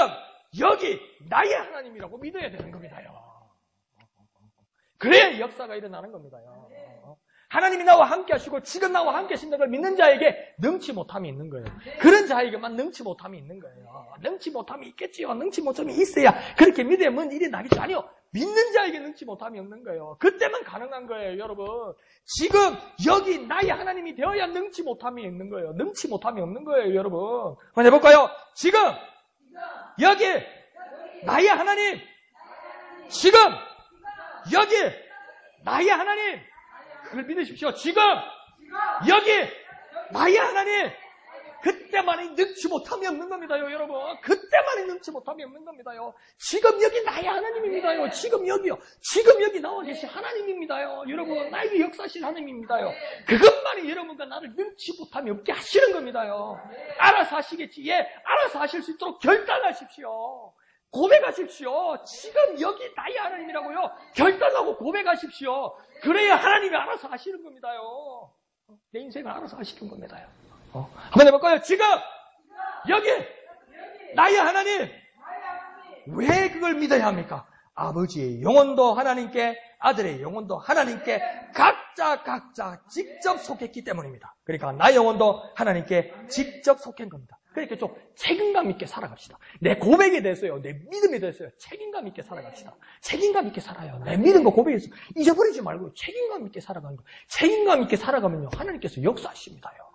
여기 나의 하나님이라고 믿어야 되는 겁니다요. 그래야 역사가 일어나는 겁니다요. 하나님이 나와 함께 하시고 지금 나와 함께 하신다는 걸 믿는 자에게 능치 못함이 있는 거예요. 그런 자에게만 능치 못함이 있는 거예요. 능치 못함이 있겠지요. 능치 못함이 있어야 그렇게 믿으면 일이 나겠죠. 아니요. 믿는 자에게 능치 못함이 없는 거예요. 그때만 가능한 거예요, 여러분. 지금 여기 나의 하나님이 되어야 능치 못함이 있는 거예요. 능치 못함이 없는 거예요, 여러분. 한번 해볼까요? 지금 여기 나의 하나님 지금 여기 나의 하나님 그걸 믿으십시오. 지금 여기 나의 하나님 그때 그때만이 능치 못함이 없는 겁니다요, 여러분. 그때만이 능치 못함이 없는 겁니다요. 지금 여기 나의 하나님입니다요. 지금 여기요. 지금 여기 나와 계신 하나님입니다요. 여러분, 나에게 역사하신 하나님입니다요. 그것만이 여러분과 나를 능치 못함이 없게 하시는 겁니다요. 알아서 하시겠지. 예, 알아서 하실 수 있도록 결단하십시오. 고백하십시오. 지금 여기 나의 하나님이라고요. 결단하고 고백하십시오. 그래야 하나님이 알아서 하시는 겁니다요. 내 인생을 알아서 하시는 겁니다요. 한번 해볼까요? 지금 여기 나의 하나님. 왜 그걸 믿어야 합니까? 아버지의 영혼도 하나님께, 아들의 영혼도 하나님께 각자 직접 속했기 때문입니다. 그러니까 나의 영혼도 하나님께 직접 속한 겁니다. 그러니까 좀 책임감 있게 살아갑시다. 내 고백에 대해서요, 내 믿음에 대해서요, 책임감 있게 살아갑시다. 책임감 있게 살아요. 내 믿음과 고백에서 잊어버리지 말고 책임감 있게 살아가는 거예요. 책임감 있게 살아가면요, 하나님께서 역사하십니다요.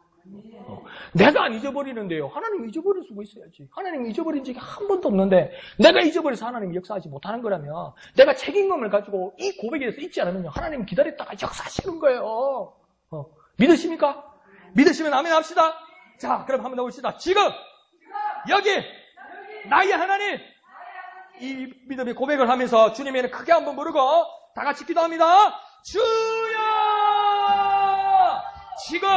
내가 안 잊어버리는데요, 하나님이 잊어버릴 수가 있어야지. 하나님이 잊어버린 적이 한 번도 없는데 내가 잊어버려서 하나님이 역사하지 못하는 거라면, 내가 책임감을 가지고 이 고백에 대해서 잊지 않으면요, 하나님이 기다렸다가 역사하시는 거예요. 믿으십니까? 믿으시면 아멘 합시다. 자, 그럼 한번 해봅시다. 지금 여기 나의 하나님, 이 믿음의 고백을 하면서 주님에는 크게 한번 부르고 다 같이 기도합니다. 주여, 지금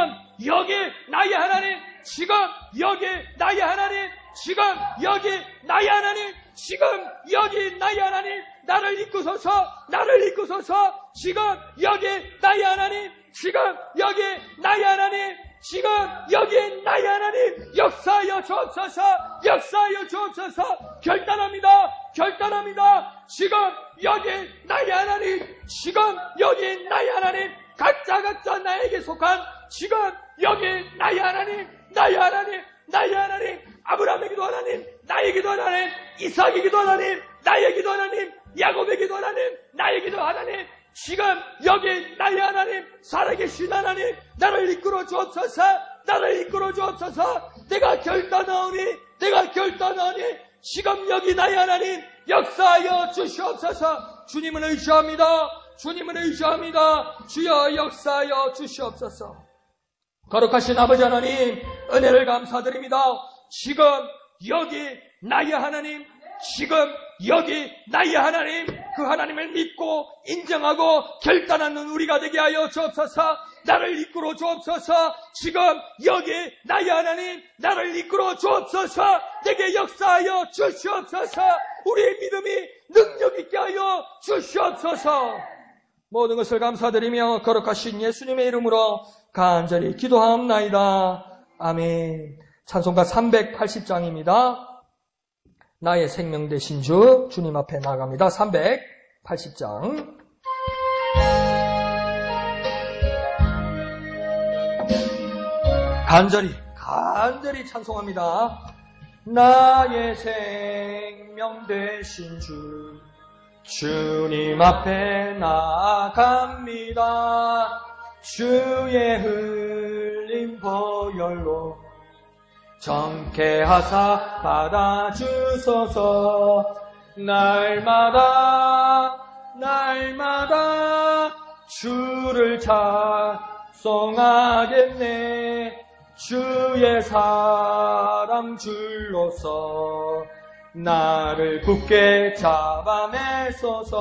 여기 나의 하나님, 지금 여기 나의 하나님, 지금 여기 나의 하나님, 지금 여기 나의 하나님, 나를 이끄소서, 나를 이끄소서. 지금 여기 나의 하나님, 지금 여기 나의 하나님, 지금 여기 나의 하나님, 역사하여 주옵소서, 역사하여 주옵소서. 결단합니다. 결단합니다. 지금 여기 나의 하나님, 지금 여기 나의 하나님, 각자 나에게 속한 지금 여기 나의 하나님, 나의 하나님, 나의 하나님, 아브라함의 기도 하나님, 나의 기도 하나님, 이삭의 기도 하나님, 나의 기도 하나님, 야곱의 기도 하나님, 나의 기도 하나님, 지금 여기 나의 하나님, 살아계신 하나님, 나를 이끌어 주옵소서, 나를 이끌어 주옵소서. 내가 결단하오니, 내가 결단하오니, 지금 여기 나의 하나님, 역사하여 주시옵소서. 주님을 의지합니다. 주님을 의지합니다. 주여 역사하여 주시옵소서. 거룩하신 아버지 하나님, 은혜를 감사드립니다. 지금 여기 나의 하나님, 지금 여기 나의 하나님, 그 하나님을 믿고 인정하고 결단하는 우리가 되게 하여 주옵소서. 나를 이끌어 주옵소서. 지금 여기 나의 하나님, 나를 이끌어 주옵소서. 내게 역사하여 주시옵소서. 우리의 믿음이 능력 있게 하여 주시옵소서. 모든 것을 감사드리며 거룩하신 예수님의 이름으로 간절히 기도하옵나이다. 아멘. 찬송가 380장입니다. 나의 생명 되신 주, 주님 앞에 나갑니다. 380장. 간절히 찬송합니다. 나의 생명 되신 주, 주님 앞에 나아갑니다. 주의 흘린 보혈로 정케 하사 받아주소서. 날마다 주를 찬송하겠네. 주의 사랑 줄로서 나를 굳게 잡아매소서.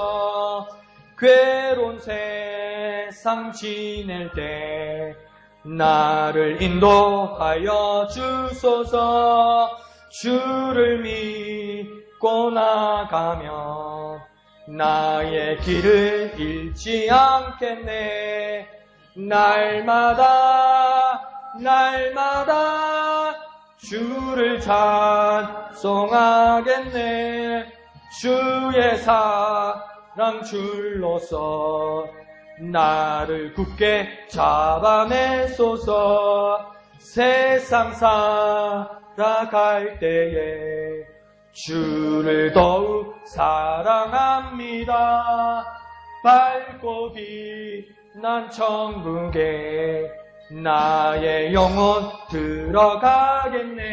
괴로운 세상 지낼 때 나를 인도하여 주소서. 주를 믿고 나가면 나의 길을 잃지 않겠네. 날마다 주를 찬송하겠네. 주의 사랑 줄로서 나를 굳게 잡아매소서. 세상 살아갈 때에 주를 더욱 사랑합니다. 밝고 빛난 천국에 나의 영혼 들어가겠네.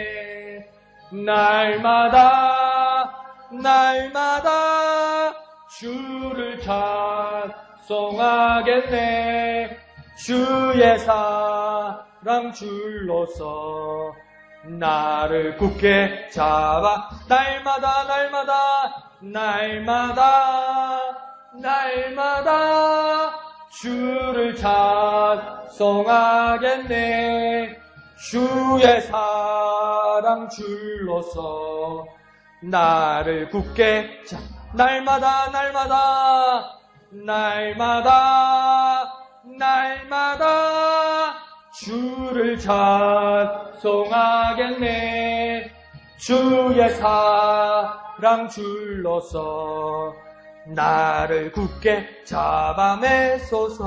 날마다 주를 찬송하겠네. 주의 사랑 줄로서 나를 굳게 잡아 날마다 주를 찬송하겠네. 주의 사랑 줄로서 나를 굳게 잡아 날마다 주를 찬송하겠네. 주의 사랑 줄로서 나를 굳게 잡아매소서.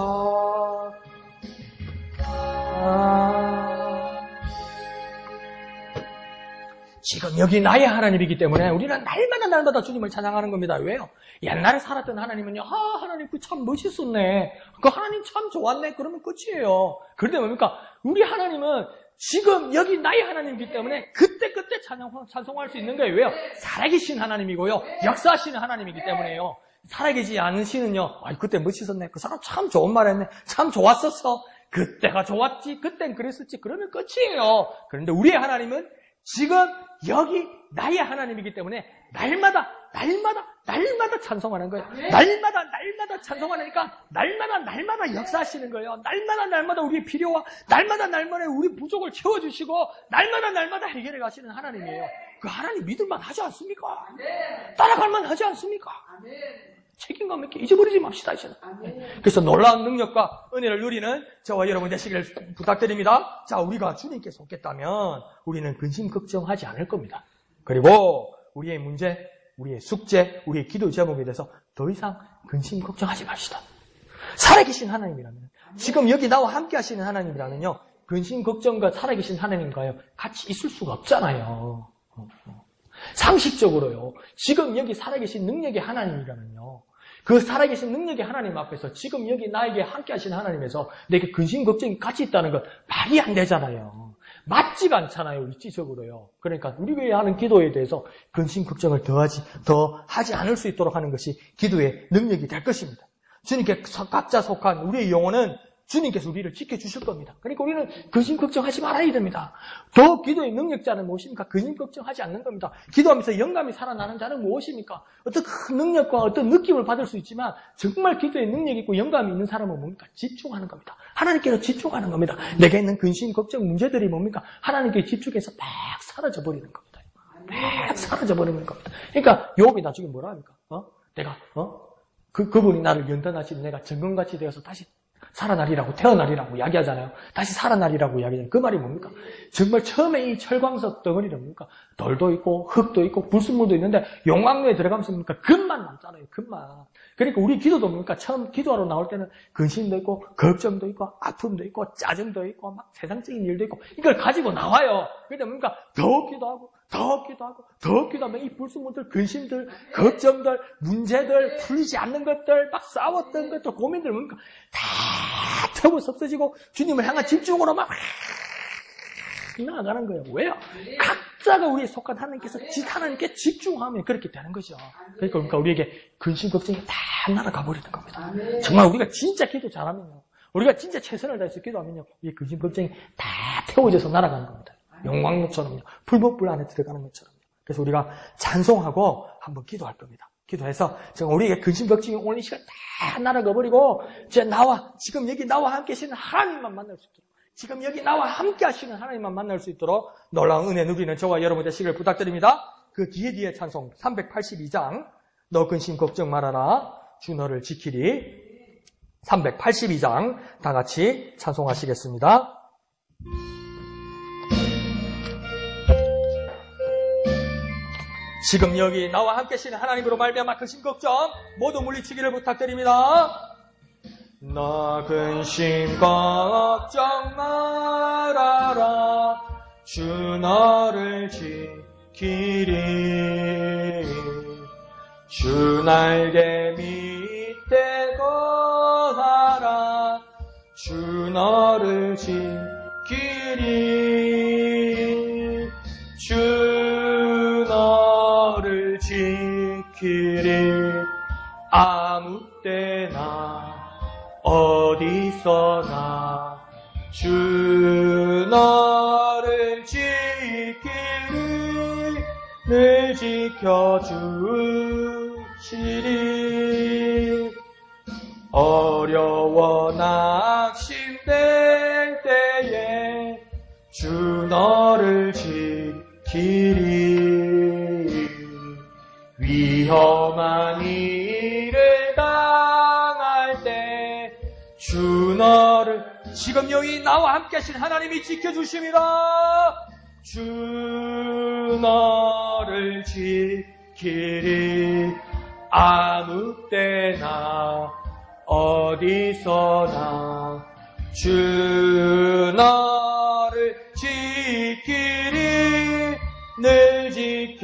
지금 여기 나의 하나님이기 때문에 우리는 날마다 주님을 찬양하는 겁니다. 왜요? 옛날에 살았던 하나님은요, 하나님 그 참 멋있었네. 그 하나님 참 좋았네. 그러면 끝이에요. 그런데 뭡니까? 우리 하나님은 지금 여기 나의 하나님이기 때문에 그때 찬송할 수 있는 거예요. 왜요? 살아계신 하나님이고요. 역사하시는 하나님이기 때문에요. 살아계시지 않으시는요, 그때 멋있었네. 그 사람 참 좋은 말 했네. 참 좋았었어. 그때가 좋았지. 그땐 그랬었지. 그러면 끝이에요. 그런데 우리의 하나님은 지금 여기 나의 하나님이기 때문에 날마다 찬송하는 거예요. 날마다 찬송하니까 날마다 역사하시는 거예요. 날마다 우리의 필요와 날마다 우리 부족을 채워주시고 날마다 해결해 가시는 하나님이에요. 그 하나님 믿을만 하지 않습니까? 따라갈만 하지 않습니까? 책임감 있게 잊어버리지 맙시다. 그래서 놀라운 능력과 은혜를 누리는 저와 여러분 되시기를 부탁드립니다. 자, 우리가 주님께 속겠다면 우리는 근심 걱정하지 않을 겁니다. 그리고 우리의 문제, 우리의 숙제, 우리의 기도 제목에 대해서 더 이상 근심 걱정하지 맙시다. 살아계신 하나님이라면, 지금 여기 나와 함께 하시는 하나님이라면요, 근심 걱정과 살아계신 하나님과요 같이 있을 수가 없잖아요. 상식적으로요. 지금 여기 살아계신 능력의 하나님이라면요, 그 살아계신 능력의 하나님 앞에서 지금 여기 나에게 함께 하시는 하나님에서 내게 근심 걱정이 같이 있다는 건 말이 안 되잖아요. 맞지가 않잖아요. 위치적으로요. 그러니까 우리가 하는 기도에 대해서 근심 걱정을 더 하지 않을 수 있도록 하는 것이 기도의 능력이 될 것입니다. 주님께 각자 속한 우리의 영혼은 주님께서 우리를 지켜주실 겁니다. 그러니까 우리는 근심 걱정하지 말아야 됩니다. 더 기도의 능력자는 무엇입니까? 근심 걱정하지 않는 겁니다. 기도하면서 영감이 살아나는 자는 무엇입니까? 어떤 큰 능력과 어떤 느낌을 받을 수 있지만 정말 기도의 능력이 있고 영감이 있는 사람은 뭡니까? 집중하는 겁니다. 하나님께로 집중하는 겁니다. 내게 있는 근심 걱정 문제들이 뭡니까? 하나님께 집중해서 막 사라져버리는 겁니다. 막 사라져버리는 겁니다. 그러니까 욥이 나중에 뭐라 합니까? 그분이 나를 연단하시는 내가 정금같이 되어서 다시 살아나리라고, 태어나리라고 이야기하잖아요. 다시 살아나리라고 이야기하잖아요. 그 말이 뭡니까? 정말 처음에 이 철광석 덩어리는 뭡니까? 돌도 있고 흙도 있고 불순물도 있는데 용광로에 들어가면서 뭡니까? 금만 남잖아요. 금만. 그러니까 우리 기도도 뭡니까? 처음 기도하러 나올 때는 근심도 있고 걱정도 있고 아픔도 있고 짜증도 있고 막 세상적인 일도 있고 이걸 가지고 나와요. 그런데 뭡니까? 더 기도하면 이 불순물들, 근심들, 걱정들, 문제들, 풀리지 않는 것들, 막 싸웠던 것들, 고민들 뭡니까? 다 털고 섭서지고 주님을 향한 집중으로 막 나아가는 거예요. 왜요? 각자가 우리에 속한 하나님께 집중하면 그렇게 되는 거죠. 그러니까 우리에게 근심, 걱정이 다 날아가 버리는 겁니다. 정말 우리가 진짜 기도 잘하면요, 우리가 진짜 최선을 다해서 기도하면요, 우리의 근심, 걱정이 다 태워져서 날아가는 겁니다. 용광로처럼요, 풀법불 안에 들어가는 것처럼. 그래서 우리가 찬송하고 한번 기도할 겁니다. 기도해서 정말 우리에게 근심, 걱정이 오늘 이 시간 다 날아가 버리고 지금 여기 나와 함께 하시는 하나님만 만날 수 있도록, 지금 여기 나와 함께 하시는 하나님만 만날 수 있도록 놀라운 은혜 누리는 저와 여러분 되시기를 부탁드립니다. 그 뒤에 찬송 382장 너 근심 걱정 말아라 주 너를 지키리, 382장 다 같이 찬송하시겠습니다. 지금 여기 나와 함께 하시는 하나님으로 말미암아 근심 걱정 모두 물리치기를 부탁드립니다. 너 근심 걱정 말아라 주 너를 지키리, 주 날개 밑에 거하라 주 너를 지키리, 주 너를 지키리. 아무 때나 어디서나 주 너를 지키리. 지키리 늘 지켜주시리 어려워 낙심될 때에 주 너를 지키리 위험한 일을 당할 때 주 너를 지금 여기 나와 함께 하신 하나님이 지켜주십니다. 주 너를 지키리 아무 때나 어디서나 주 너를 지키리 늘 지켜주시리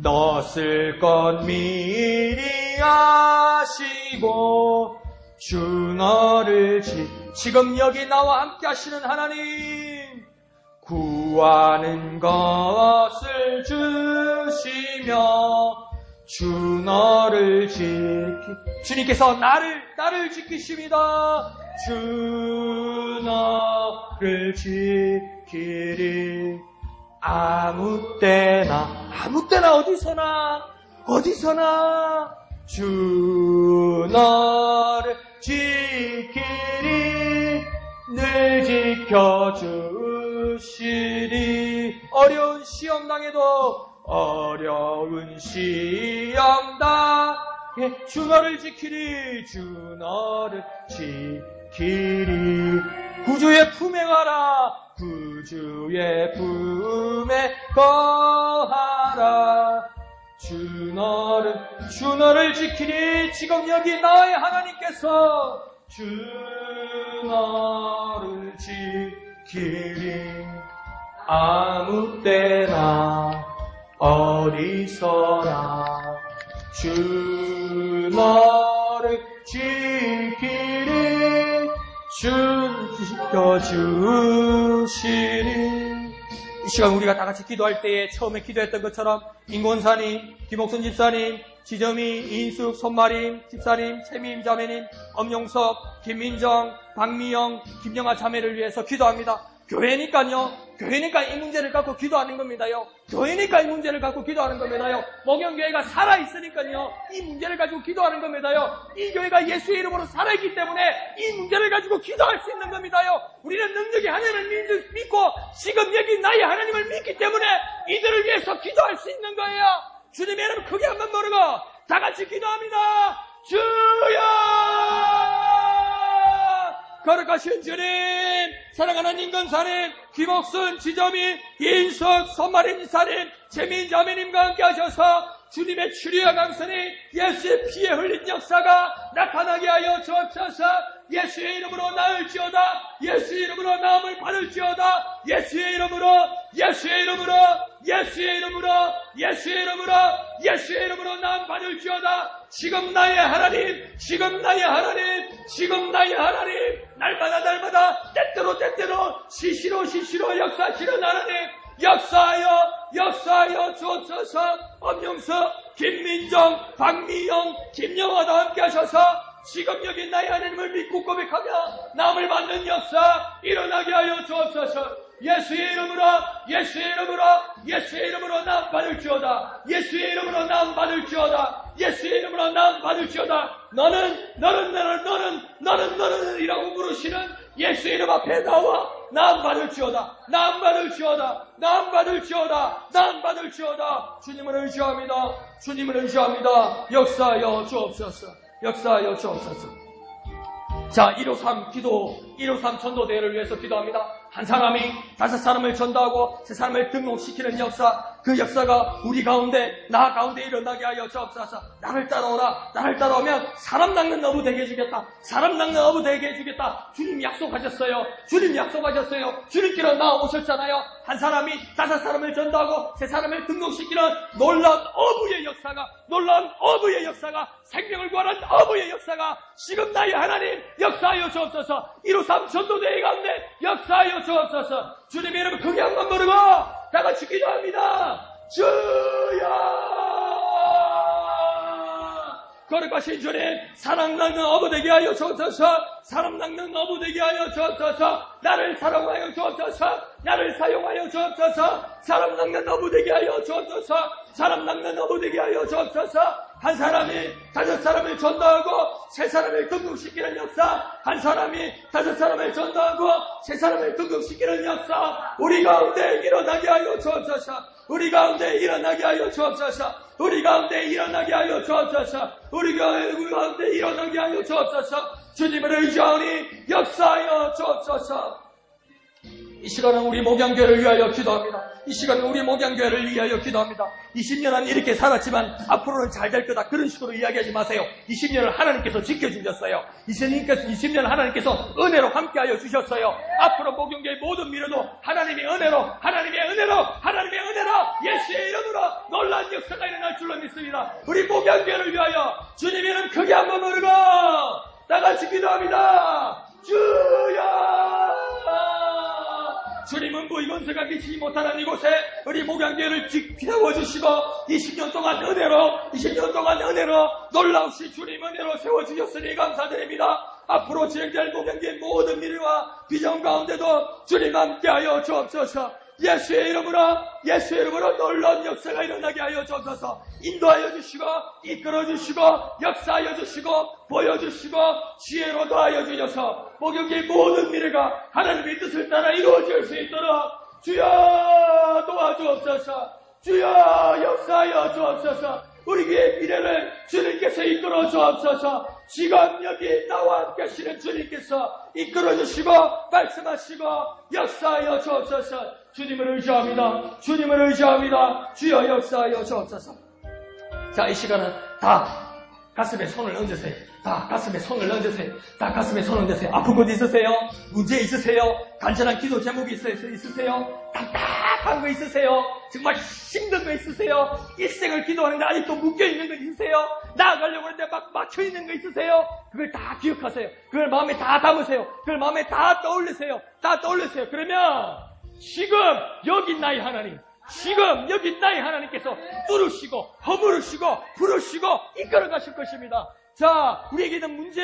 너 쓸 것 미리 아시고 주 너를 지금 여기 나와 함께 하시는 하나님 구하는 것을 주시며 주 너를 주님께서 나를 지키십니다. 주 너를 지키리 아무 때나 어디서나 주 너를 지키리 늘 지켜주시리 어려운 시험 당해도 어려운 시험 당해 주 너를 지키리 주 너를 지키리 구주의 품에 가라 구주의 품에 거하라 주 너를 지키리 지금 여기 나의 하나님께서 주 너를 지키리 아무 때나 어디서나 주 너를 지키리 주 지켜주시리 이 시간 우리가 다 같이 기도할 때에 처음에 기도했던 것처럼 인권사님, 김옥순 집사님, 지점이, 인숙, 손마림, 집사님, 채미임 자매님, 엄용석, 김민정, 박미영, 김영아 자매를 위해서 기도합니다. 교회니까요. 교회니까 이 문제를 갖고 기도하는 겁니다요. 교회니까 이 문제를 갖고 기도하는 겁니다요. 목영교회가 살아있으니까요. 이 문제를 가지고 기도하는 겁니다요. 이 교회가 예수의 이름으로 살아있기 때문에 이 문제를 가지고 기도할 수 있는 겁니다요. 우리는 능력이 하나님을 믿고 지금 여기 나의 하나님을 믿기 때문에 이들을 위해서 기도할 수 있는 거예요. 주님의 이름 크게 한번 부르고 다 같이 기도합니다. 주여! 거룩하신 주님, 사랑하는 인근사님, 김옥순, 지점이, 인숙, 손마림 지사님, 재민 자매님과 함께 하셔서 주님의 치료와 강선이 예수의 피에 흘린 역사가 나타나게 하여 주옵소서. 예수의 이름으로 나을지어다. 예수의 이름으로 나음을 받을지어다. 예수의 이름으로 나음 받을지어다. 지금 나의 하나님, 날마다 때때로 시시로 역사하시는 하나님, 역사하여 주옵소서. 엄영석, 김민정, 박미영, 김영화와 함께 하셔서 지금 여기 나의 하나님을 믿고 고백하며 남을 받는 역사 일어나게 하여 주옵소서. 예수의 이름으로 남 받을지어다. 예수의 이름으로 남 받을지어다. 너는 이라고 부르시는 예수의 이름 앞에 나와 남 받을지어다. 주님을 의지합니다. 역사하여 주옵소서. 자, 153 전도대회를 위해서 기도합니다. 한 사람이 5사람을 전도하고 3사람을 등록시키는 역사, 그 역사가 우리 가운데, 나 가운데 일어나게 하여 주옵소서. 나를 따라오면 사람 낚는 어부 되게 해주겠다. 주님 약속하셨어요. 주님께로 나오셨잖아요. 한 사람이 5사람을 전도하고 3사람을 등록시키는 놀라운 어부의 역사가 생명을 구하는 어부의 역사가 지금 나의 하나님 역사하여 주옵소서. 153 전도대회 가운데 역사하여 주옵소서. 주님의 이름을 크게 한번 부르고 다 같이 기도합니다. 주여! 거룩하신 주님, 사랑나는 어부 되게 하여 주옵소서. 사람 낚는 어부 되게 하여 주옵소서. 나를 사랑하여 주옵소서. 나를 사용하여 주옵소서. 사람 낚는 어부 되게 하여 주옵소서. 사람 낚는 어부 되게 하여 주옵소서. 한 사람이 5사람을 전도하고 3사람을 등극시키는 역사, 한 사람이 5사람을 전도하고 3사람을 등극시키는 역사, 우리 가운데 일어나게 하여 주옵소서. 우리 가운데 일어나게 하여 주옵소서. 우리 가운데 일어나게 하여 주옵소서. 우리 가운데 일어나게 하여 주옵소서. 주님을 의지하오니 역사하여 주옵소서. 이 시간은 우리 목양교회를 위하여 기도합니다. 이 시간은 우리 목양교회를 위하여 기도합니다. 20년은 이렇게 살았지만 앞으로는 잘 될 거다, 그런 식으로 이야기하지 마세요. 20년을 하나님께서 지켜주셨어요. 20년 하나님께서 은혜로 함께하여 주셨어요. 앞으로 목양교회 모든 미래도 하나님의 은혜로 예수의 이름으로 놀라운 역사가 일어날 줄로 믿습니다. 우리 목양교회를 위하여 주님의 이름 크게 한번 부르고 다같이 기도합니다. 주여! 주님은 무임원세가 미치지 못하는 이곳에 우리 목양교회를 세워주시고 20년 동안 은혜로 놀라우신 주님 은혜로 세워주셨으니 감사드립니다. 앞으로 진행될 목양교회 모든 미래와 비전 가운데도 주님 함께하여 주옵소서. 예수의 이름으로 놀라운 역사가 일어나게 하여 주옵소서. 인도하여 주시고 이끌어 주시고 역사하여 주시고 보여주시고 지혜로 더하여 주셔서 목양교회 모든 미래가 하나님의 뜻을 따라 이루어질 수 있도록 주여 도와주옵소서. 주여 역사하여 주옵소서. 우리 교회의 미래를 주님께서 이끌어 주옵소서. 지금 여기 나와 함께 하시는 주님께서 이끌어 주시고 말씀하시고 역사하여 주옵소서. 주님을 의지합니다. 주여 역사하여 주옵소서. 자, 이 시간은 다 가슴에 손을 얹으세요. 다 가슴에 손을 얹으세요. 아픈 곳 있으세요? 문제 있으세요? 간절한 기도 제목이 있으세요? 답답한 거 있으세요? 정말 힘든 거 있으세요? 일생을 기도하는데 아직도 묶여있는 거 있으세요? 나아가려고 하는데 막 막혀있는 거 있으세요? 그걸 다 기억하세요. 그걸 마음에 다 담으세요. 그걸 마음에 다 떠올리세요. 그러면 지금 여기 나의 하나님께서 뚫으시고 허물으시고 부르시고 이끌어 가실 것입니다. 자, 우리에게는 문제,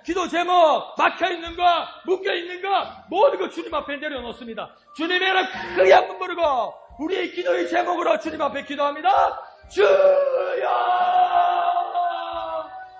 기도 제목, 막혀있는 거, 묶여있는 거, 모든 거 주님 앞에 내려놓습니다. 주님의 이름 크게 한번 부르고 우리의 기도의 제목으로 주님 앞에 기도합니다. 주여!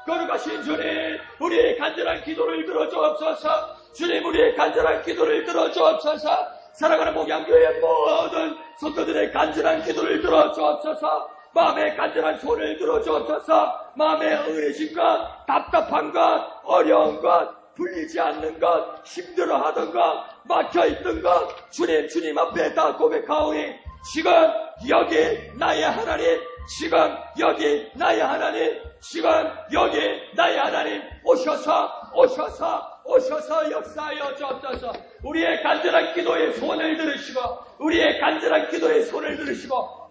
거룩하신 주님, 우리의 간절한 기도를 들어주옵소서. 주님, 우리의 간절한 기도를 들어주옵소서. 사랑하는 목양교회의 모든 성도들의 간절한 기도를 들어주옵소서. 마음의 간절한 소리를 들어주옵소서. 마음의 의심 것, 답답한 것, 어려운 것, 풀리지 않는 것, 힘들어하던 것, 막혀있던 것, 주님 앞에 다 고백하오니 지금 여기 나의 하나님, 오셔서 역사하여 주옵소서. 우리의 간절한 기도의 손을 들으시고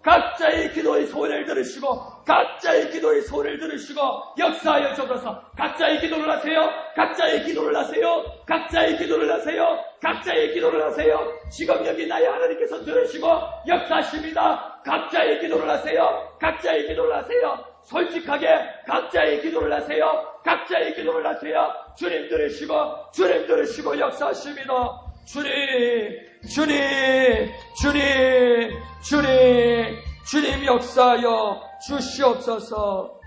각자의 기도의 손을 들으시고 역사하여 주옵소서. 각자의 기도를 하세요. 지금 여기 나의 하나님께서 들으시고 역사하십니다. 각자의 기도를 하세요. 솔직하게 각자의 기도를 하세요. 주님 들으시고 역사하십니다. 주님 역사하여 주시옵소서.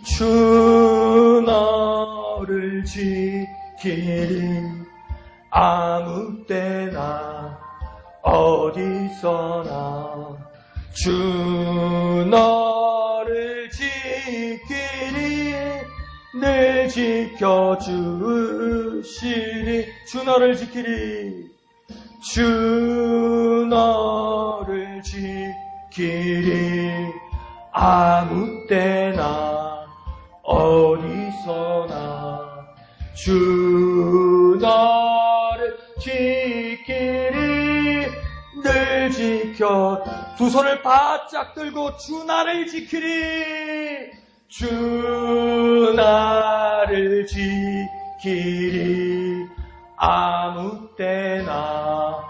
주 너를 지키리 아무 때나 어디서나. 주 너를 지키리 늘 지켜주시리. 주 너를 지키리 아무 때나 어디서나. 주 너를 지키리 늘 지켜. 두 손을 바짝 들고 주 나를 지키리. 주 나를 지키리 아무 때나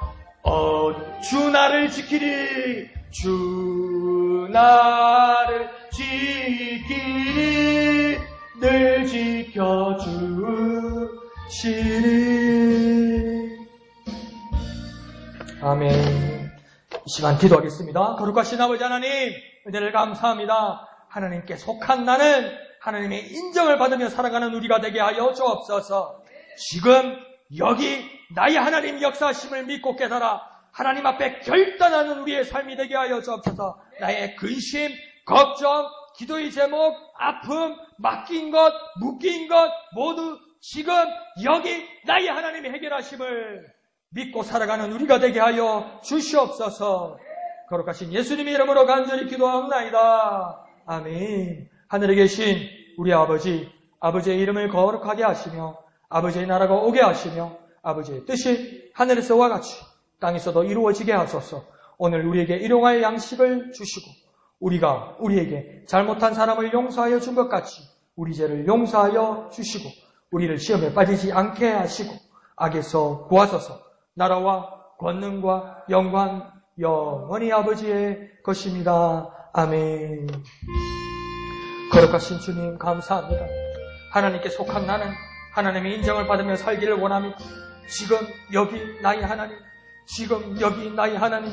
주 나를 지키리. 주 나를 지키리 늘 지켜주시리. 아멘. 이 시간 기도하겠습니다. 거룩하신 아버지 하나님, 은혜를 감사합니다. 하나님께 속한 나는 하나님의 인정을 받으며 살아가는 우리가 되게 하여 주옵소서. 지금 여기 나의 하나님 역사하심을 믿고 깨달아 하나님 앞에 결단하는 우리의 삶이 되게 하여 주옵소서. 나의 근심, 걱정, 기도의 제목, 아픔, 맡긴 것, 묶인 것 모두 지금 여기 나의 하나님이 해결하심을 믿고 살아가는 우리가 되게 하여 주시옵소서. 거룩하신 예수님의 이름으로 간절히 기도하옵나이다. 아멘. 하늘에 계신 우리 아버지, 아버지의 이름을 거룩하게 하시며 아버지의 나라가 오게 하시며 아버지의 뜻이 하늘에서와 같이 땅에서도 이루어지게 하소서. 오늘 우리에게 일용할 양식을 주시고 우리가 우리에게 잘못한 사람을 용서하여 준 것 같이 우리 죄를 용서하여 주시고 우리를 시험에 빠지지 않게 하시고 악에서 구하소서. 나라와 권능과 영광 영원히 아버지의 것입니다. 아멘. 거룩하신 주님 감사합니다. 하나님께 속한 나는 하나님의 인정을 받으며 살기를 원합니다. 지금 여기 나의 하나님, 지금 여기 나의 하나님,